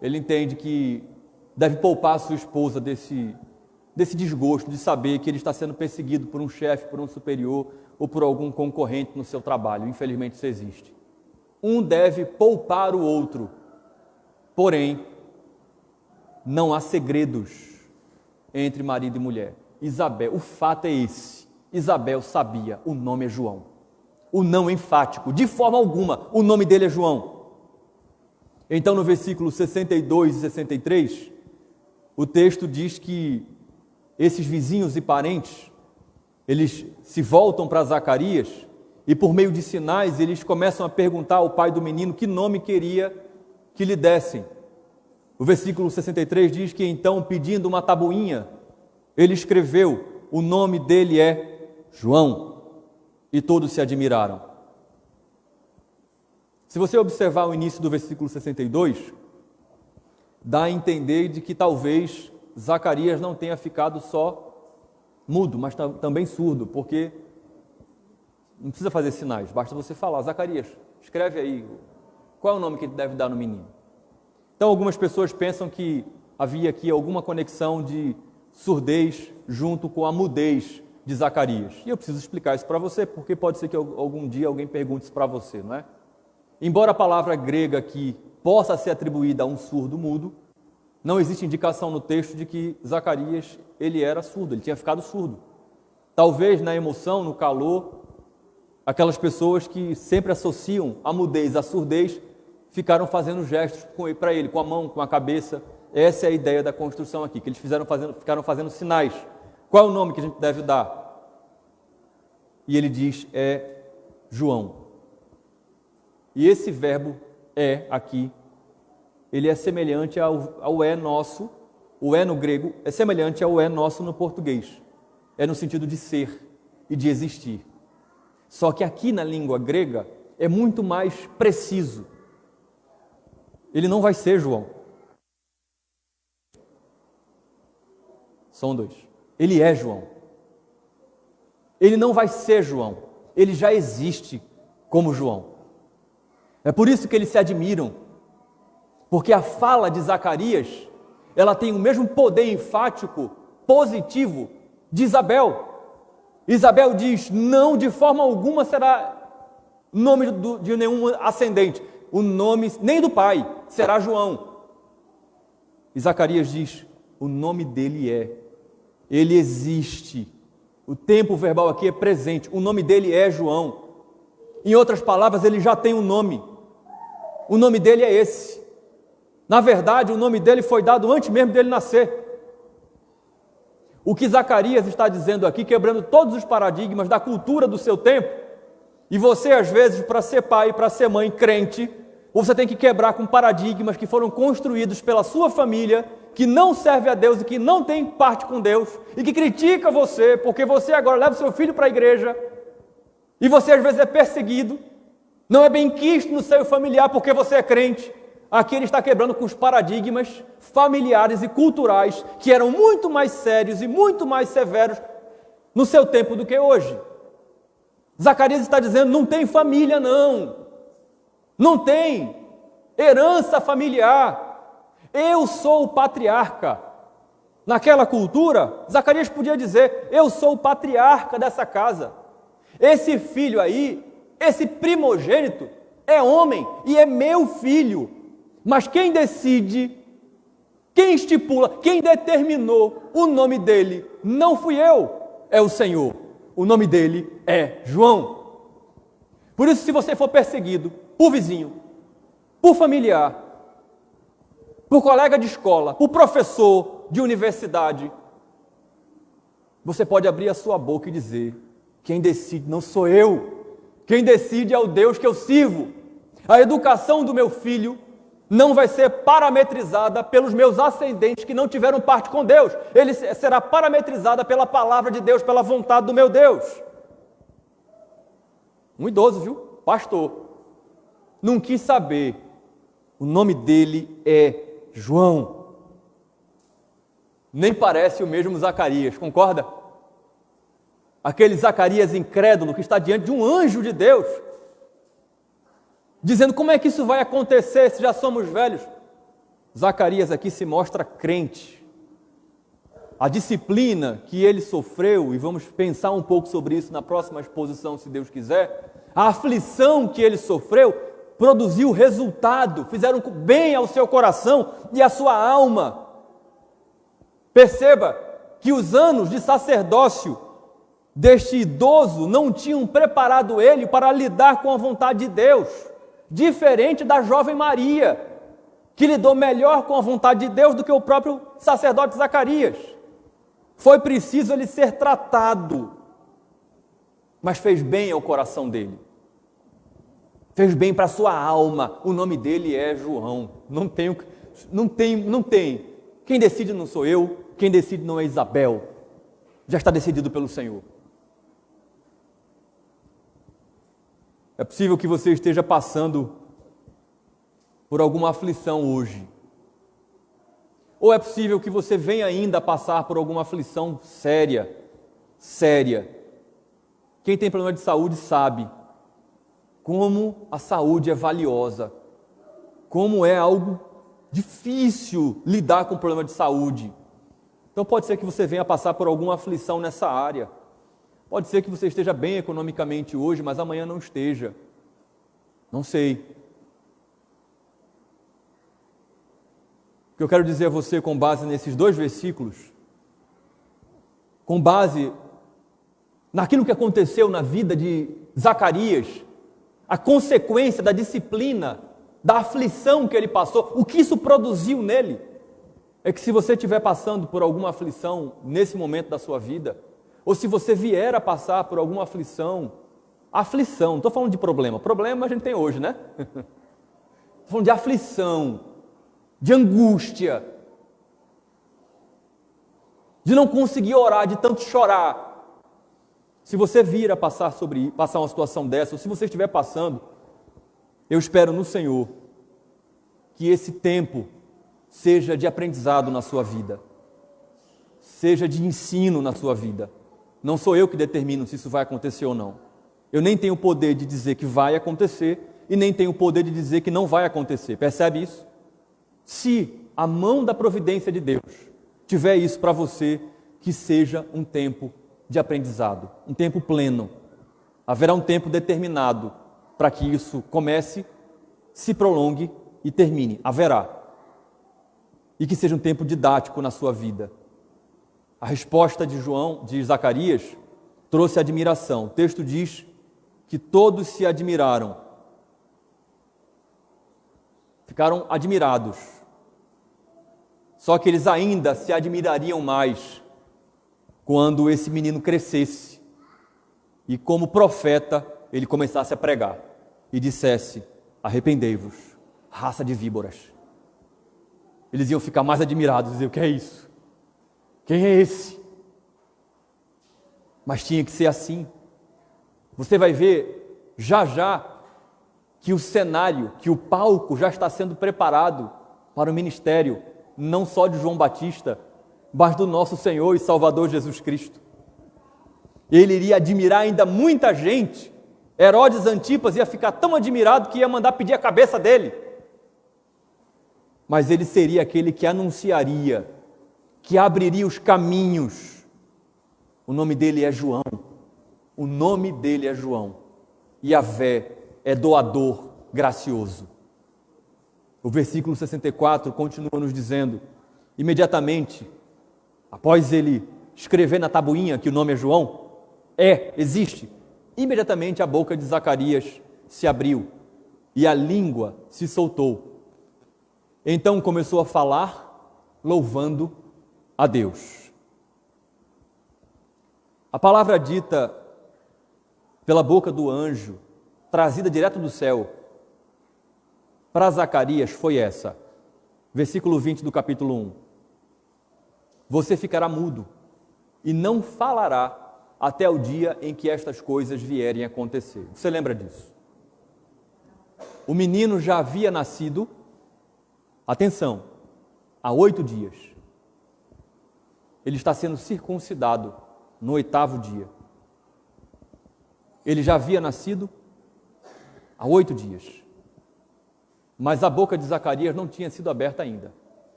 Ele entende que deve poupar a sua esposa desse desgosto de saber que ele está sendo perseguido por um chefe, por um superior ou por algum concorrente no seu trabalho. Infelizmente isso existe. Um deve poupar o outro. Porém, não há segredos entre marido e mulher. Isabel, o fato é esse. Isabel sabia, o nome é João. O não enfático, de forma alguma, o nome dele é João. Então, no versículo 62 e 63, o texto diz que esses vizinhos e parentes, eles se voltam para Zacarias e, por meio de sinais, eles começam a perguntar ao pai do menino que nome queria que lhe dessem. O versículo 63 diz que, então, pedindo uma tabuinha, ele escreveu, o nome dele é João. E todos se admiraram. Se você observar o início do versículo 62, dá a entender de que talvez Zacarias não tenha ficado só mudo, mas também surdo, porque não precisa fazer sinais, basta você falar, Zacarias, escreve aí, qual é o nome que ele deve dar no menino? Então algumas pessoas pensam que havia aqui alguma conexão de surdez junto com a mudez de Zacarias. E eu preciso explicar isso para você, porque pode ser que algum dia alguém pergunte isso para você, não é? Embora a palavra grega aqui possa ser atribuída a um surdo mudo, não existe indicação no texto de que Zacarias, ele era surdo, ele tinha ficado surdo. Talvez na emoção, no calor, aquelas pessoas que sempre associam a mudez à surdez, ficaram fazendo gestos para ele, com a mão, com a cabeça. Essa é a ideia da construção aqui, que eles ficaram fazendo sinais. Qual é o nome que a gente deve dar? E ele diz, é João. E esse verbo é aqui, ele é semelhante ao é nosso, o é no grego é semelhante ao é nosso no português. É no sentido de ser e de existir. Só que aqui na língua grega é muito mais preciso. Ele não vai ser João. São dois. Ele é João. Ele não vai ser João. Ele já existe como João. É por isso que eles se admiram. Porque a fala de Zacarias, ela tem o mesmo poder enfático, positivo, de Isabel. Isabel diz, não, de forma alguma será nome de nenhum ascendente. O nome, nem do pai, será João. E Zacarias diz, o nome dele ele existe. O tempo verbal aqui é presente. O nome dele é João. Em outras palavras, ele já tem um nome. O nome dele é esse. Na verdade, o nome dele foi dado antes mesmo dele nascer. O que Zacarias está dizendo aqui, quebrando todos os paradigmas da cultura do seu tempo, e você, às vezes, para ser pai, para ser mãe crente, você tem que quebrar com paradigmas que foram construídos pela sua família, que não serve a Deus e que não tem parte com Deus, e que critica você, porque você agora leva o seu filho para a igreja, e você às vezes é perseguido, não é bem quisto no seio familiar porque você é crente. Aqui ele está quebrando com os paradigmas familiares e culturais, que eram muito mais sérios e muito mais severos no seu tempo do que hoje. Zacarias está dizendo, não tem família não tem herança familiar. Eu sou o patriarca. Naquela cultura, Zacarias podia dizer, eu sou o patriarca dessa casa. Esse filho aí, esse primogênito, é homem e é meu filho. Mas quem decide, quem estipula, quem determinou o nome dele, não fui eu, é o Senhor. O nome dele é João. Por isso, se você for perseguido por vizinho, por familiar, por colega de escola, por professor de universidade, você pode abrir a sua boca e dizer, quem decide não sou eu, quem decide é o Deus que eu sirvo. A educação do meu filho não vai ser parametrizada pelos meus ascendentes que não tiveram parte com Deus. Ele será parametrizada pela palavra de Deus, pela vontade do meu Deus. Um idoso, viu? Pastor. Não quis saber. O nome dele é João. Nem parece o mesmo Zacarias, concorda? Aquele Zacarias incrédulo que está diante de um anjo de Deus, dizendo como é que isso vai acontecer se já somos velhos. Zacarias aqui se mostra crente. A disciplina que ele sofreu, e vamos pensar um pouco sobre isso na próxima exposição, se Deus quiser, a aflição que ele sofreu, produziu resultado, fizeram bem ao seu coração e à sua alma. Perceba que os anos de sacerdócio deste idoso não tinham preparado ele para lidar com a vontade de Deus, diferente da jovem Maria, que lidou melhor com a vontade de Deus do que o próprio sacerdote Zacarias. Foi preciso ele ser tratado, mas fez bem ao coração dele. Fez bem para a sua alma. O nome dele é João. Não tem. Quem decide não sou eu, quem decide não é Isabel. Já está decidido pelo Senhor. É possível que você esteja passando por alguma aflição hoje. Ou é possível que você venha ainda passar por alguma aflição séria. Quem tem problema de saúde sabe como a saúde é valiosa, como é algo difícil lidar com o problema de saúde. Então pode ser que você venha passar por alguma aflição nessa área. Pode ser que você esteja bem economicamente hoje, mas amanhã não esteja. Não sei. O que eu quero dizer a você com base nesses 2 versículos, com base naquilo que aconteceu na vida de Zacarias, a consequência da disciplina, da aflição que ele passou, o que isso produziu nele, é que se você estiver passando por alguma aflição nesse momento da sua vida, ou se você vier a passar por alguma aflição, não estou falando de problema a gente tem hoje, né? Estou falando de aflição, de angústia, de não conseguir orar, de tanto chorar. Se você vir a passar uma situação dessa, ou se você estiver passando, eu espero no Senhor que esse tempo seja de aprendizado na sua vida, seja de ensino na sua vida. Não sou eu que determino se isso vai acontecer ou não. Eu nem tenho o poder de dizer que vai acontecer e nem tenho o poder de dizer que não vai acontecer. Percebe isso? Se a mão da providência de Deus tiver isso para você, que seja um tempo de aprendizado, um tempo pleno. Haverá um tempo determinado para que isso comece, se prolongue e termine. Haverá. E que seja um tempo didático na sua vida. A resposta de Zacarias, trouxe admiração. O texto diz que todos se admiraram. Ficaram admirados. Só que eles ainda se admirariam mais quando esse menino crescesse e, como profeta, ele começasse a pregar e dissesse: arrependei-vos, raça de víboras. Eles iam ficar mais admirados, dizer: o que é isso? Quem é esse? Mas tinha que ser assim. Você vai ver já já que o cenário, que o palco já está sendo preparado para o ministério, não só de João Batista, mas do nosso Senhor e Salvador Jesus Cristo. Ele iria admirar ainda muita gente. Herodes Antipas ia ficar tão admirado que ia mandar pedir a cabeça dele. Mas ele seria aquele que anunciaria, que abriria os caminhos. O nome dele é João. O nome dele é João. Yahvé é doador gracioso. O versículo 64 continua nos dizendo: imediatamente, após ele escrever na tabuinha que o nome é João, existe, imediatamente a boca de Zacarias se abriu e a língua se soltou. Então começou a falar, louvando a Deus. A palavra dita pela boca do anjo, trazida direto do céu, para Zacarias foi essa, versículo 20 do capítulo 1. Você ficará mudo e não falará até o dia em que estas coisas vierem a acontecer. Você lembra disso? O menino já havia nascido, atenção, há 8 dias. Ele está sendo circuncidado no 8º dia. Ele já havia nascido há 8 dias. Mas a boca de Zacarias não tinha sido aberta ainda.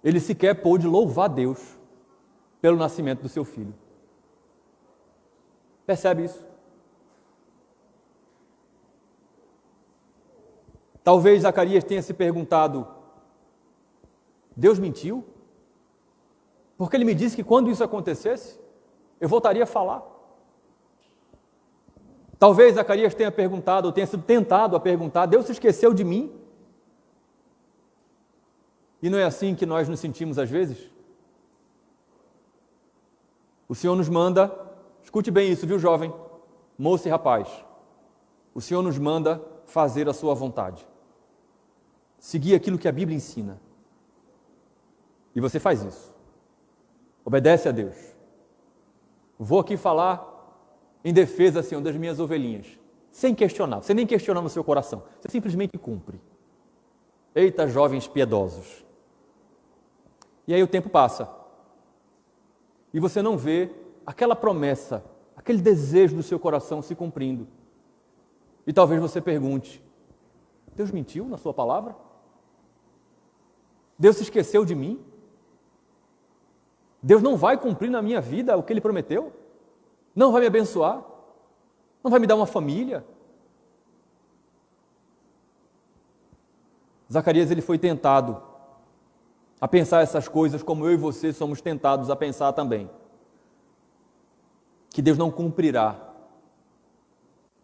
Ele sequer pôde louvar Deus pelo nascimento do seu filho. Percebe isso? Talvez Zacarias tenha se perguntado: Deus mentiu? Porque ele me disse que quando isso acontecesse, eu voltaria a falar. Talvez Zacarias tenha perguntado, ou tenha sido tentado a perguntar: Deus se esqueceu de mim? E não é assim que nós nos sentimos às vezes? O Senhor nos manda, escute bem isso, viu, jovem, moço e rapaz? O Senhor nos manda fazer a sua vontade, seguir aquilo que a Bíblia ensina. E você faz isso, obedece a Deus. Vou aqui falar em defesa, Senhor, das minhas ovelhinhas, sem questionar, você nem questiona no seu coração, você simplesmente cumpre. Eita, jovens piedosos. E aí o tempo passa, e você não vê aquela promessa, aquele desejo do seu coração se cumprindo. E talvez você pergunte: Deus mentiu na sua palavra? Deus se esqueceu de mim? Deus não vai cumprir na minha vida o que Ele prometeu? Não vai me abençoar? Não vai me dar uma família? Zacarias, ele foi tentado a pensar essas coisas como eu e você somos tentados a pensar também. Que Deus não cumprirá,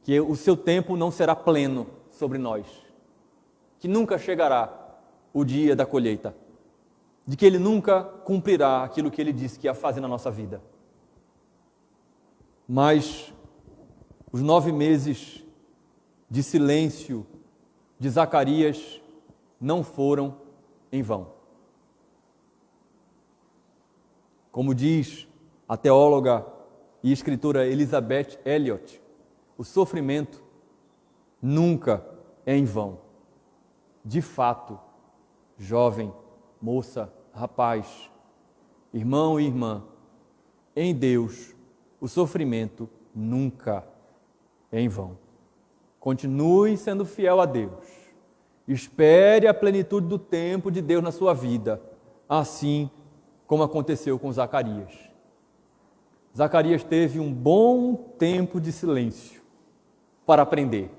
que o seu tempo não será pleno sobre nós, que nunca chegará o dia da colheita, de que Ele nunca cumprirá aquilo que Ele disse que ia fazer na nossa vida. Mas os 9 meses de silêncio de Zacarias não foram em vão. Como diz a teóloga e escritora Elizabeth Elliot, o sofrimento nunca é em vão. De fato, jovem, moça, rapaz, irmão e irmã, em Deus, o sofrimento nunca é em vão. Continue sendo fiel a Deus. Espere a plenitude do tempo de Deus na sua vida, assim como aconteceu com Zacarias. Zacarias teve um bom tempo de silêncio para aprender,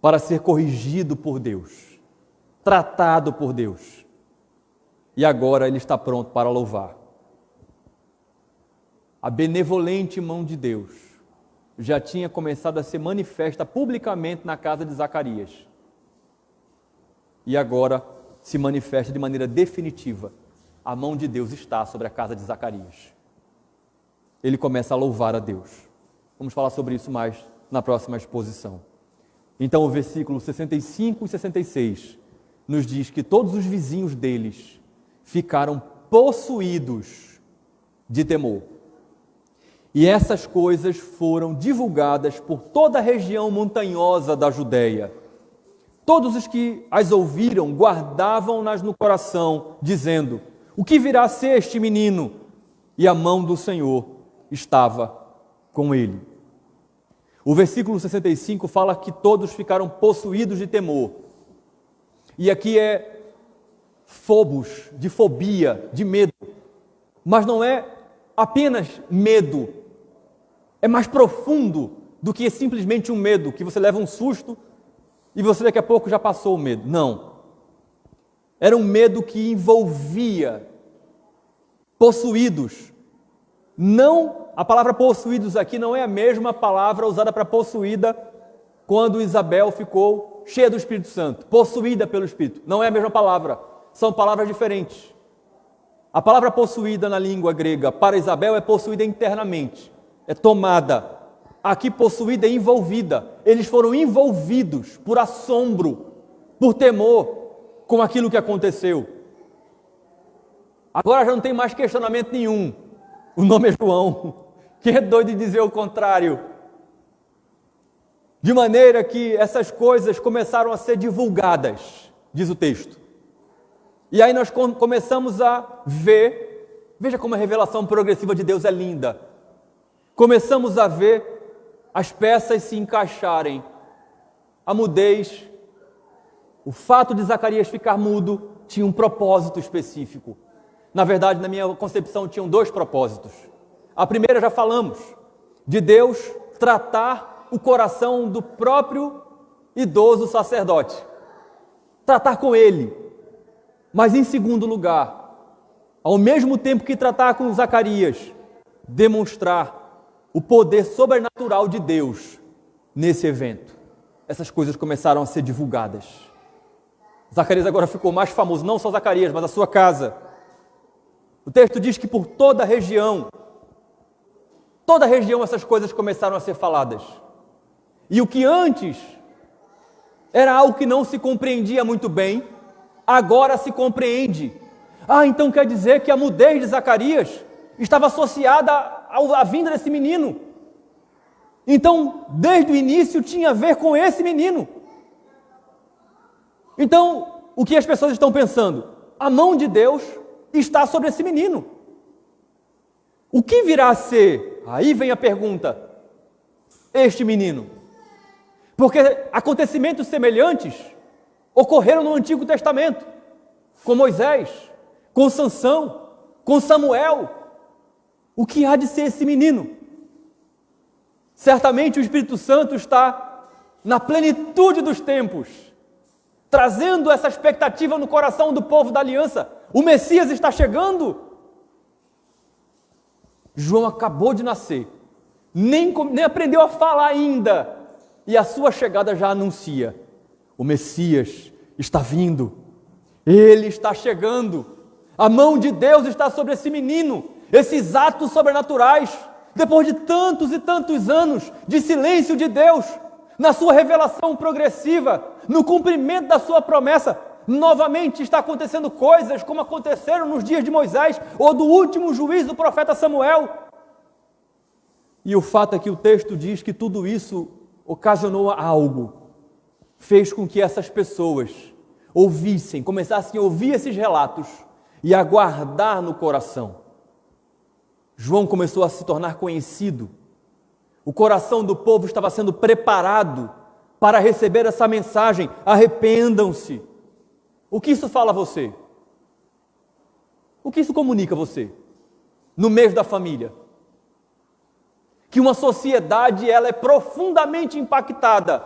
para ser corrigido por Deus, tratado por Deus. E agora ele está pronto para louvar. A benevolente mão de Deus já tinha começado a ser manifesta publicamente na casa de Zacarias. E agora se manifesta de maneira definitiva. A mão de Deus está sobre a casa de Zacarias. Ele começa a louvar a Deus. Vamos falar sobre isso mais na próxima exposição. Então o versículo 65 e 66 nos diz que todos os vizinhos deles ficaram possuídos de temor. E essas coisas foram divulgadas por toda a região montanhosa da Judéia. Todos os que as ouviram guardavam-nas no coração, dizendo: o que virá a ser este menino? E a mão do Senhor estava com ele. O versículo 65 fala que todos ficaram possuídos de temor. E aqui é phobos, de fobia, de medo. Mas não é apenas medo. É mais profundo do que simplesmente um medo, que você leva um susto e você daqui a pouco já passou o medo. Não. Era um medo que envolvia possuídos. Não, a palavra possuídos aqui não é a mesma palavra usada para possuída quando Isabel ficou cheia do Espírito Santo, possuída pelo Espírito. Não é a mesma palavra, são palavras diferentes. A palavra possuída na língua grega para Isabel é possuída internamente, é tomada. Aqui possuída é envolvida. Eles foram envolvidos por assombro, por temor com aquilo que aconteceu. Agora já não tem mais questionamento nenhum. O nome é João. Quem é doido de dizer o contrário? De maneira que essas coisas começaram a ser divulgadas, diz o texto. E aí nós começamos a ver, veja como a revelação progressiva de Deus é linda. Começamos a ver as peças se encaixarem. A mudez, o fato de Zacarias ficar mudo, tinha um propósito específico. Na verdade, na minha concepção, tinham 2 propósitos. A primeira, já falamos, de Deus tratar o coração do próprio idoso sacerdote. Tratar com ele. Mas, em segundo lugar, ao mesmo tempo que tratar com Zacarias, demonstrar o poder sobrenatural de Deus nesse evento. Essas coisas começaram a ser divulgadas. Zacarias agora ficou mais famoso, não só Zacarias, mas a sua casa. O texto diz que por toda a região essas coisas começaram a ser faladas. E o que antes era algo que não se compreendia muito bem, agora se compreende. Então quer dizer que a mudez de Zacarias estava associada à vinda desse menino. Então, desde o início tinha a ver com esse menino. Então, o que as pessoas estão pensando? A mão de Deus está sobre esse menino. O que virá a ser? Aí vem a pergunta: este menino. Porque acontecimentos semelhantes ocorreram no Antigo Testamento, com Moisés, com Sansão, com Samuel. O que há de ser esse menino? Certamente o Espírito Santo está na plenitude dos tempos, trazendo essa expectativa no coração do povo da aliança. O Messias está chegando. João acabou de nascer, nem aprendeu a falar ainda, e a sua chegada já anuncia: o Messias está vindo, ele está chegando, a mão de Deus está sobre esse menino. Esses atos sobrenaturais, depois de tantos e tantos anos de silêncio de Deus, na sua revelação progressiva, no cumprimento da sua promessa, novamente está acontecendo coisas como aconteceram nos dias de Moisés ou do último juízo do profeta Samuel. E o fato é que o texto diz que tudo isso ocasionou algo, fez com que essas pessoas começassem a ouvir esses relatos e a guardar no coração. João começou a se tornar conhecido. O coração do povo estava sendo preparado para receber essa mensagem: arrependam-se. O que isso fala a você? O que isso comunica a você? No meio da família? Que uma sociedade ela é profundamente impactada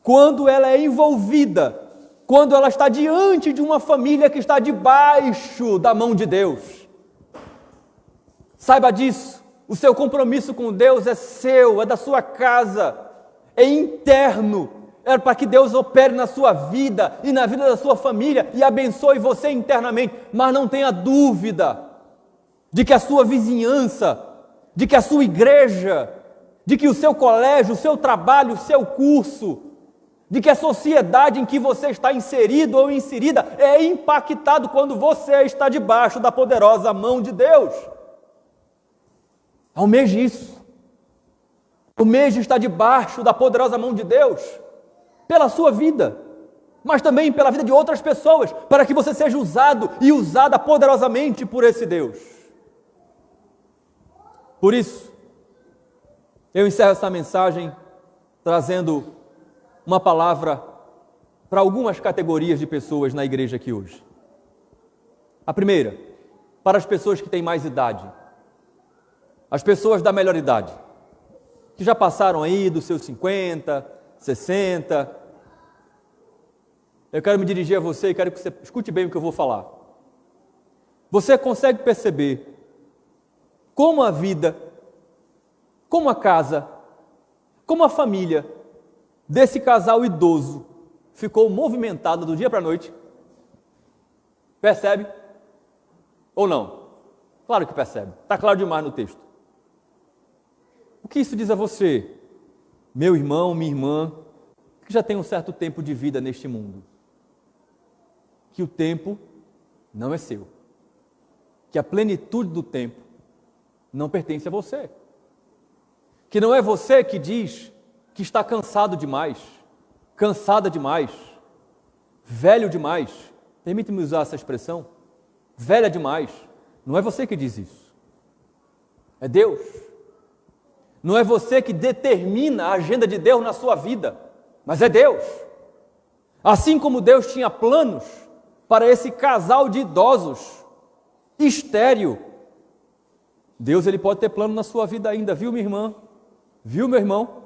quando ela é envolvida, quando ela está diante de uma família que está debaixo da mão de Deus. Saiba disso, o seu compromisso com Deus é seu, é da sua casa, é interno, é para que Deus opere na sua vida e na vida da sua família e abençoe você internamente. Mas não tenha dúvida de que a sua vizinhança, de que a sua igreja, de que o seu colégio, o seu trabalho, o seu curso, de que a sociedade em que você está inserido ou inserida é impactado quando você está debaixo da poderosa mão de Deus. Almeje isso. Almeje estar debaixo da poderosa mão de Deus, pela sua vida, mas também pela vida de outras pessoas, para que você seja usado e usada poderosamente por esse Deus. Por isso, eu encerro essa mensagem trazendo uma palavra para algumas categorias de pessoas na igreja aqui hoje. A primeira, para as pessoas que têm mais idade, as pessoas da melhor idade, que já passaram aí dos seus 50, 60. Eu quero me dirigir a você e quero que você escute bem o que eu vou falar. Você consegue perceber como a vida, como a casa, como a família desse casal idoso ficou movimentada do dia para a noite? Percebe? Ou não? Claro que percebe, está claro demais no texto. O que isso diz a você, meu irmão, minha irmã, que já tem um certo tempo de vida neste mundo? Que o tempo não é seu, que a plenitude do tempo não pertence a você, que não é você que diz que está cansado demais, cansada demais, velho demais. Permite-me usar essa expressão, velha demais. Não é você que diz isso, é Deus. Não é você que determina a agenda de Deus na sua vida, mas é Deus. Assim como Deus tinha planos para esse casal de idosos, estéril, Deus ele pode ter plano na sua vida ainda, viu, minha irmã? Viu, meu irmão?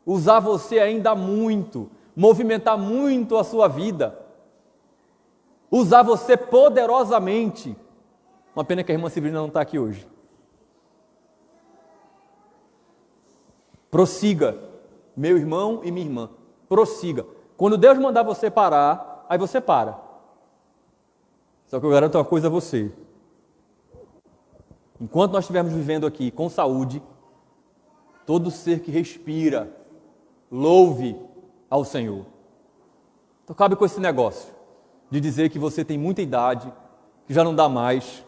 Usar você ainda muito, movimentar muito a sua vida, usar você poderosamente Uma pena que a irmã Severina não está aqui hoje. Prossiga, meu irmão e minha irmã, prossiga. Quando Deus mandar você parar, aí você para. Só que eu garanto uma coisa a você. Enquanto nós estivermos vivendo aqui com saúde, todo ser que respira, louve ao Senhor. Então cabe com esse negócio de dizer que você tem muita idade, que já não dá mais.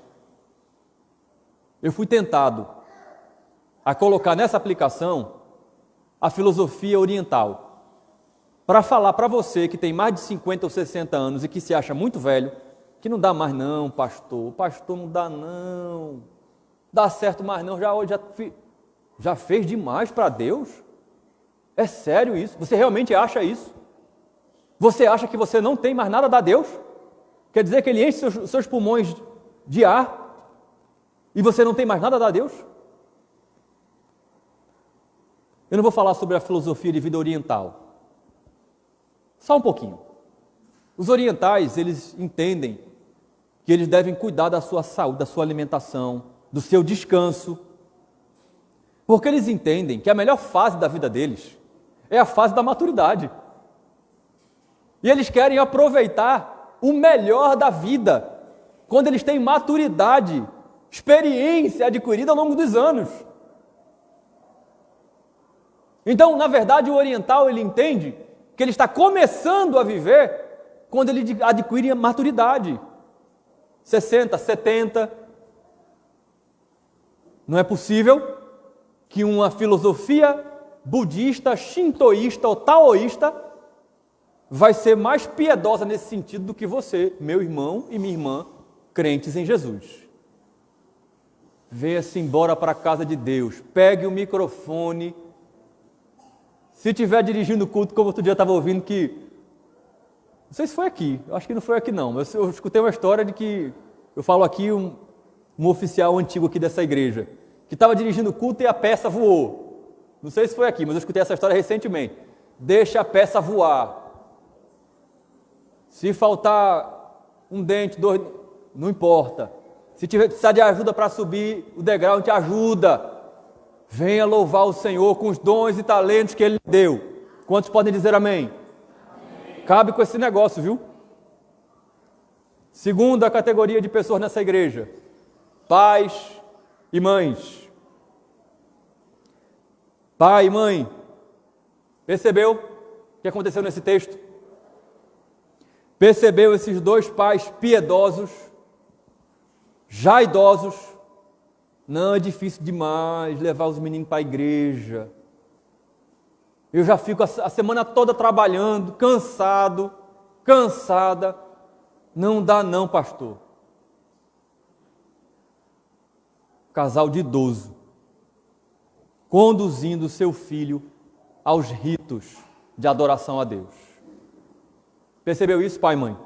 Eu fui tentado a colocar nessa aplicação a filosofia oriental, para falar para você que tem mais de 50 ou 60 anos e que se acha muito velho, que não dá mais não, pastor não dá não, dá certo mais não, já fez demais para Deus? É sério isso? Você realmente acha isso? Você acha que você não tem mais nada a dar a Deus? Quer dizer que Ele enche seus pulmões de ar e você não tem mais nada a dar a Deus? Eu não vou falar sobre a filosofia de vida oriental. Só um pouquinho. Os orientais, eles entendem que eles devem cuidar da sua saúde, da sua alimentação, do seu descanso, porque eles entendem que a melhor fase da vida deles é a fase da maturidade. E eles querem aproveitar o melhor da vida, quando eles têm maturidade, experiência adquirida ao longo dos anos. Então, na verdade, o oriental, ele entende que ele está começando a viver quando ele adquire maturidade. 60, 70. Não é possível que uma filosofia budista, shintoísta ou taoísta vai ser mais piedosa nesse sentido do que você, meu irmão e minha irmã, crentes em Jesus. Venha-se embora para a casa de Deus, pegue o microfone. Se estiver dirigindo o culto, como outro dia eu estava ouvindo que... Não sei se foi aqui, eu acho que não foi aqui não, mas eu escutei uma história de que... Eu falo aqui, um oficial antigo aqui dessa igreja, que estava dirigindo o culto e a peça voou. Não sei se foi aqui, mas eu escutei essa história recentemente. Deixa a peça voar. Se faltar um dente, dois... Não importa. Se tiver precisar de ajuda para subir o degrau, a gente ajuda. Venha louvar o Senhor com os dons e talentos que Ele deu. Quantos podem dizer amém? Amém. Cabe com esse negócio, viu? Segunda categoria de pessoas nessa igreja: pais e mães. Pai e mãe, percebeu o que aconteceu nesse texto? Percebeu esses dois pais piedosos, já idosos? Não, é difícil demais levar os meninos para a igreja. Eu já fico a semana toda trabalhando, cansada. Não dá não, pastor. Casal de idoso, conduzindo seu filho aos ritos de adoração a Deus. Percebeu isso, pai e mãe?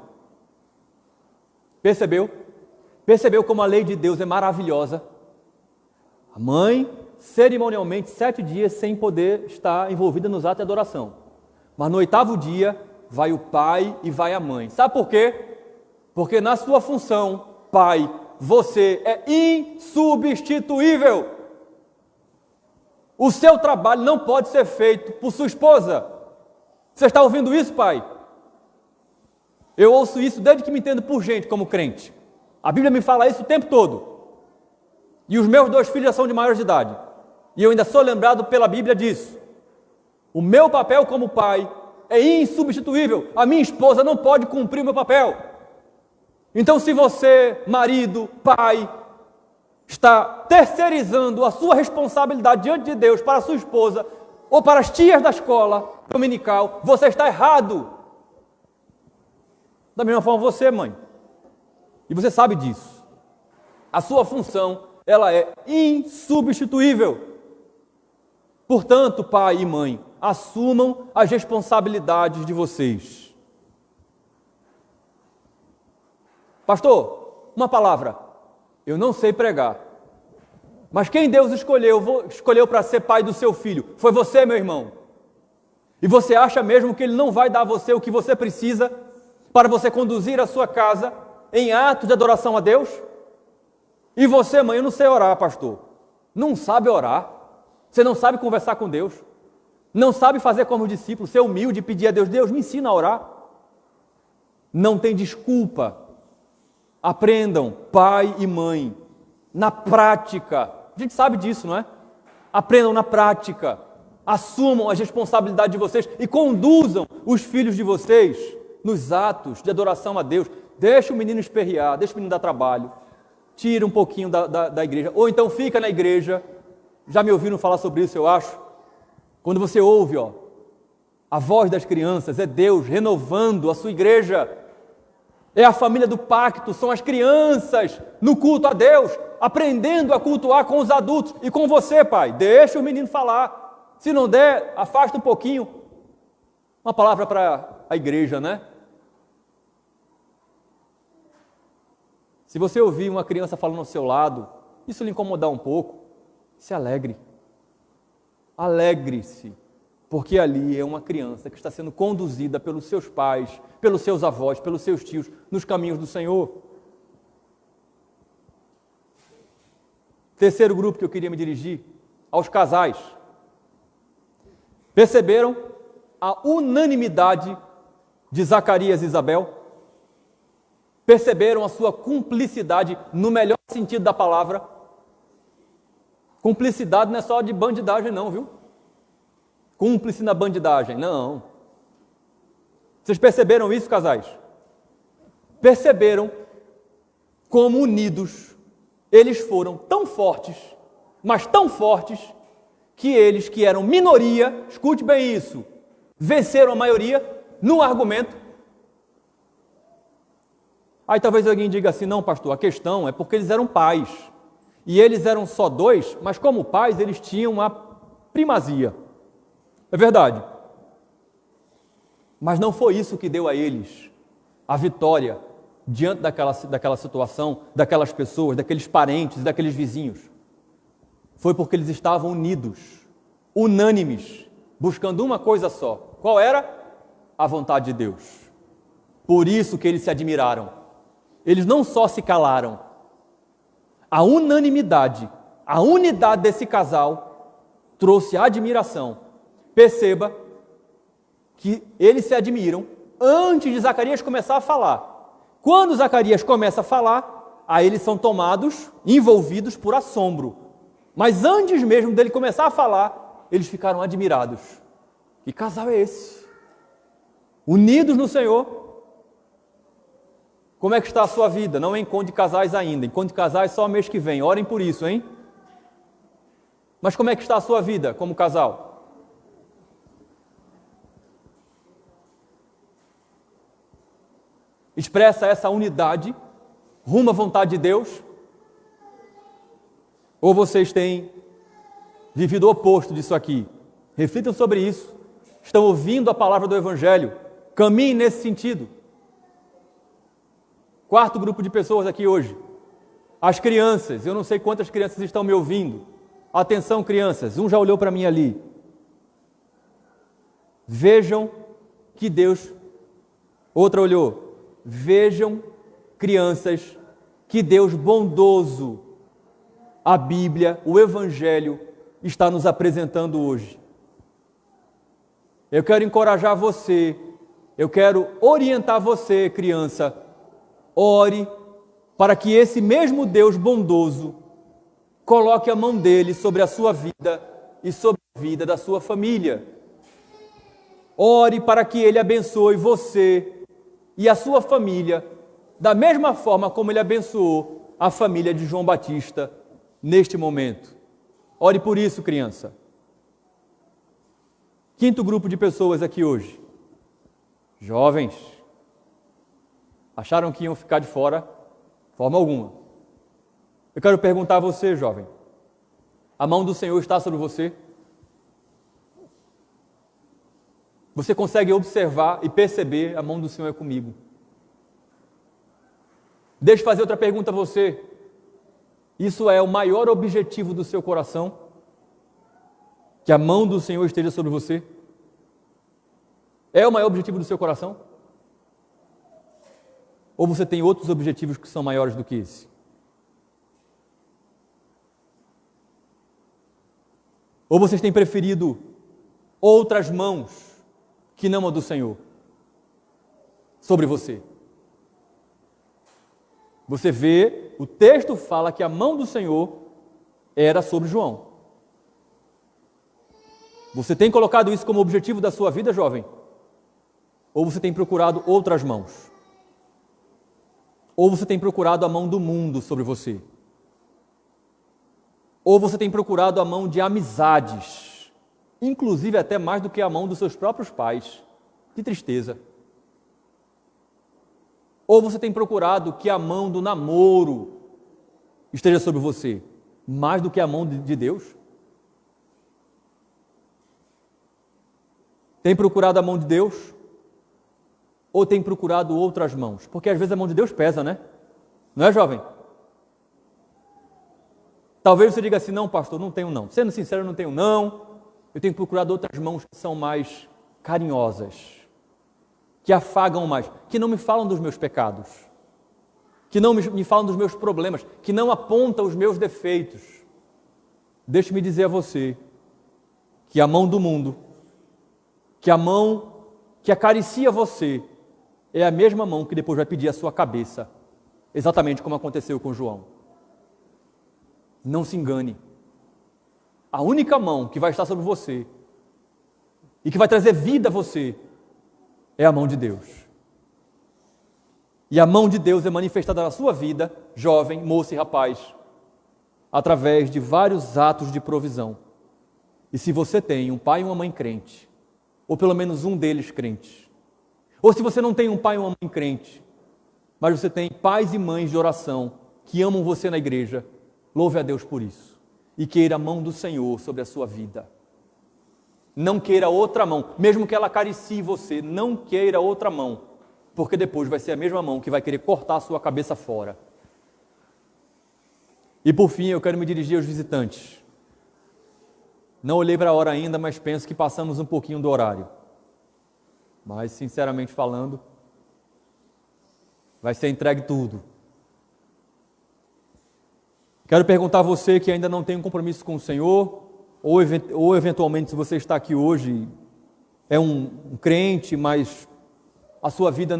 Percebeu? Percebeu como a lei de Deus é maravilhosa? A mãe, cerimonialmente, 7 dias sem poder estar envolvida nos atos de adoração. Mas no 8º dia, vai o pai e vai a mãe. Sabe por quê? Porque na sua função, pai, você é insubstituível. O seu trabalho não pode ser feito por sua esposa. Você está ouvindo isso, pai? Eu ouço isso desde que me entendo por gente como crente. A Bíblia me fala isso o tempo todo. E os meus 2 filhos já são de maior de idade. E eu ainda sou lembrado pela Bíblia disso. O meu papel como pai é insubstituível. A minha esposa não pode cumprir o meu papel. Então, se você, marido, pai, está terceirizando a sua responsabilidade diante de Deus para a sua esposa ou para as tias da escola dominical, você está errado. Da mesma forma você, mãe. E você sabe disso. A sua função, ela é insubstituível. Portanto, pai e mãe, assumam as responsabilidades de vocês. Pastor, uma palavra. Eu não sei pregar. Mas quem Deus escolheu para ser pai do seu filho? Foi você, meu irmão. E você acha mesmo que Ele não vai dar a você o que você precisa para você conduzir a sua casa em atos de adoração a Deus? E você, mãe, eu não sei orar, pastor. Não sabe orar. Você não sabe conversar com Deus. Não sabe fazer como discípulo, ser humilde e pedir a Deus, Deus, me ensina a orar. Não tem desculpa. Aprendam, pai e mãe, na prática. A gente sabe disso, não é? Aprendam na prática. Assumam as responsabilidades de vocês e conduzam os filhos de vocês nos atos de adoração a Deus. Deixa o menino esperrear, deixa o menino dar trabalho. Tira um pouquinho da igreja. Ou então fica na igreja. Já me ouviram falar sobre isso, eu acho. Quando você ouve, a voz das crianças, é Deus renovando a sua igreja. É a família do pacto, são as crianças no culto a Deus, aprendendo a cultuar com os adultos e com você, pai. Deixa o menino falar. Se não der, afasta um pouquinho. Uma palavra para a igreja, né? Se você ouvir uma criança falando ao seu lado, isso lhe incomodar um pouco, se alegre. Alegre-se, porque ali é uma criança que está sendo conduzida pelos seus pais, pelos seus avós, pelos seus tios, nos caminhos do Senhor. Terceiro grupo que eu queria me dirigir, aos casais. Perceberam a unanimidade de Zacarias e Isabel? Perceberam a sua cumplicidade no melhor sentido da palavra? Cumplicidade não é só de bandidagem não, viu? Cúmplice na bandidagem, não. Vocês perceberam isso, casais? Perceberam como unidos eles foram tão fortes, mas tão fortes, que eles que eram minoria, escute bem isso, venceram a maioria no argumento. Aí talvez alguém diga assim, não pastor, a questão é porque eles eram pais, e eles eram só dois, mas como pais eles tinham a primazia. É verdade. Mas não foi isso que deu a eles a vitória diante daquela situação, daquelas pessoas, daqueles parentes, daqueles vizinhos. Foi porque eles estavam unidos, unânimes, buscando uma coisa só. Qual era? A vontade de Deus. Por isso que eles se admiraram. Eles não só se calaram. A unanimidade, a unidade desse casal trouxe admiração. Perceba que eles se admiram antes de Zacarias começar a falar. Quando Zacarias começa a falar, aí eles são tomados, envolvidos por assombro. Mas antes mesmo dele começar a falar, eles ficaram admirados. Que casal é esse? Unidos no Senhor. Como é que está a sua vida? Não encontre casais ainda. Encontre casais só mês que vem. Orem por isso, hein? Mas como é que está a sua vida como casal? Expressa essa unidade rumo à vontade de Deus? Ou vocês têm vivido o oposto disso aqui? Reflitam sobre isso. Estão ouvindo a palavra do Evangelho? Caminhem nesse sentido. Quarto grupo de pessoas aqui hoje. As crianças. Eu não sei quantas crianças estão me ouvindo. Atenção, crianças. Um já olhou para mim ali. Vejam que Deus... Outra olhou. Vejam, crianças, que Deus bondoso, a Bíblia, o Evangelho, está nos apresentando hoje. Eu quero encorajar você, eu quero orientar você, criança, ore para que esse mesmo Deus bondoso coloque a mão dele sobre a sua vida e sobre a vida da sua família. Ore para que ele abençoe você e a sua família, da mesma forma como ele abençoou a família de João Batista neste momento. Ore por isso, criança. Quinto grupo de pessoas aqui hoje. Jovens. Acharam que iam ficar de fora? De forma alguma. Eu quero perguntar a você, jovem. A mão do Senhor está sobre você? Você consegue observar e perceber a mão do Senhor é comigo? Deixa eu fazer outra pergunta a você. Isso é o maior objetivo do seu coração? Que a mão do Senhor esteja sobre você? É o maior objetivo do seu coração? Ou você tem outros objetivos que são maiores do que esse? Ou vocês têm preferido outras mãos que não a do Senhor sobre você? Você vê, o texto fala que a mão do Senhor era sobre João. Você tem colocado isso como objetivo da sua vida, jovem? Ou você tem procurado outras mãos? Ou você tem procurado a mão do mundo sobre você? Ou você tem procurado a mão de amizades, inclusive até mais do que a mão dos seus próprios pais? Que tristeza. Ou você tem procurado que a mão do namoro esteja sobre você, mais do que a mão de Deus? Tem procurado a mão de Deus? Ou tem procurado outras mãos? Porque às vezes a mão de Deus pesa, né? Não é, jovem? Talvez você diga assim, não, pastor, não tenho não. Sendo sincero, eu não tenho não. Eu tenho procurado outras mãos que são mais carinhosas, que afagam mais, que não me falam dos meus pecados, que não me falam dos meus problemas, que não apontam os meus defeitos. Deixe-me dizer a você que a mão do mundo, que a mão que acaricia você, é a mesma mão que depois vai pedir a sua cabeça, exatamente como aconteceu com João. Não se engane. A única mão que vai estar sobre você e que vai trazer vida a você é a mão de Deus. E a mão de Deus é manifestada na sua vida, jovem, moça e rapaz, através de vários atos de provisão. E se você tem um pai e uma mãe crente, ou pelo menos um deles crente, ou se você não tem um pai e uma mãe crente, mas você tem pais e mães de oração que amam você na igreja, louve a Deus por isso e queira a mão do Senhor sobre a sua vida. Não queira outra mão, mesmo que ela acaricie você, não queira outra mão, porque depois vai ser a mesma mão que vai querer cortar a sua cabeça fora. E por fim, eu quero me dirigir aos visitantes. Não olhei para a hora ainda, mas penso que passamos um pouquinho do horário. Mas, sinceramente falando, vai ser entregue tudo. Quero perguntar a você que ainda não tem um compromisso com o Senhor, ou eventualmente, se você está aqui hoje, é um crente, mas a sua vida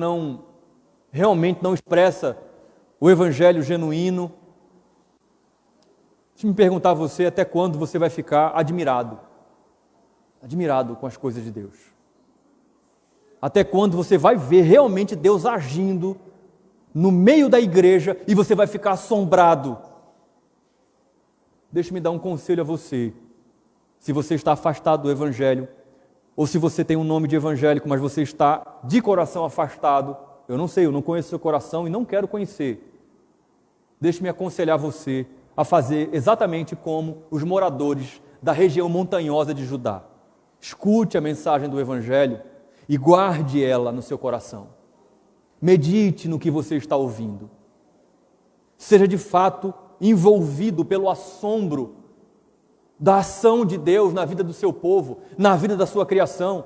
realmente não expressa o evangelho genuíno. Deixa eu me perguntar a você até quando você vai ficar admirado com as coisas de Deus. Até quando você vai ver realmente Deus agindo no meio da igreja e você vai ficar assombrado. Deixa-me dar um conselho a você. Se você está afastado do evangelho, ou se você tem um nome de evangélico, mas você está de coração afastado, eu não sei, eu não conheço seu coração e não quero conhecer. Deixe-me aconselhar você a fazer exatamente como os moradores da região montanhosa de Judá. Escute a mensagem do evangelho e guarde ela no seu coração. Medite no que você está ouvindo. Seja de fato envolvido pelo assombro da ação de Deus na vida do seu povo, na vida da sua criação.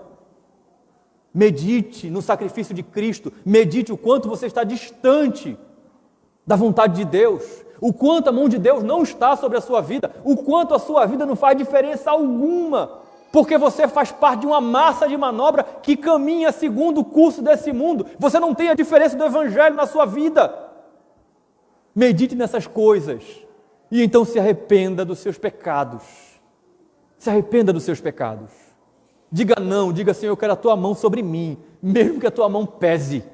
Medite no sacrifício de Cristo, medite o quanto você está distante da vontade de Deus, o quanto a mão de Deus não está sobre a sua vida, o quanto a sua vida não faz diferença alguma, porque você faz parte de uma massa de manobra que caminha segundo o curso desse mundo. Você não tem a diferença do evangelho na sua vida. Medite nessas coisas e então se arrependa dos seus pecados. Se arrependa dos seus pecados. Diga não, diga Senhor, eu quero a tua mão sobre mim, mesmo que a tua mão pese.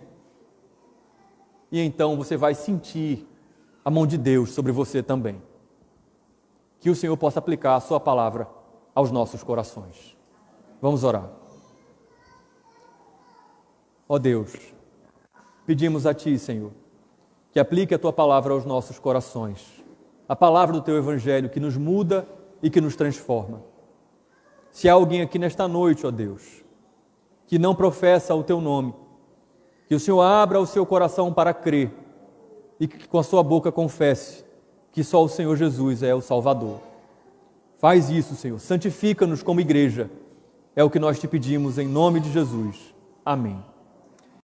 E então você vai sentir a mão de Deus sobre você também. Que o Senhor possa aplicar a sua palavra aos nossos corações. Vamos orar. Ó Deus, pedimos a Ti, Senhor, que aplique a Tua palavra aos nossos corações. A palavra do Teu Evangelho que nos muda e que nos transforma. Se há alguém aqui nesta noite, ó Deus, que não professa o Teu nome, que o Senhor abra o seu coração para crer e que com a sua boca confesse que só o Senhor Jesus é o Salvador. Faz isso, Senhor. Santifica-nos como igreja. É o que nós te pedimos em nome de Jesus. Amém.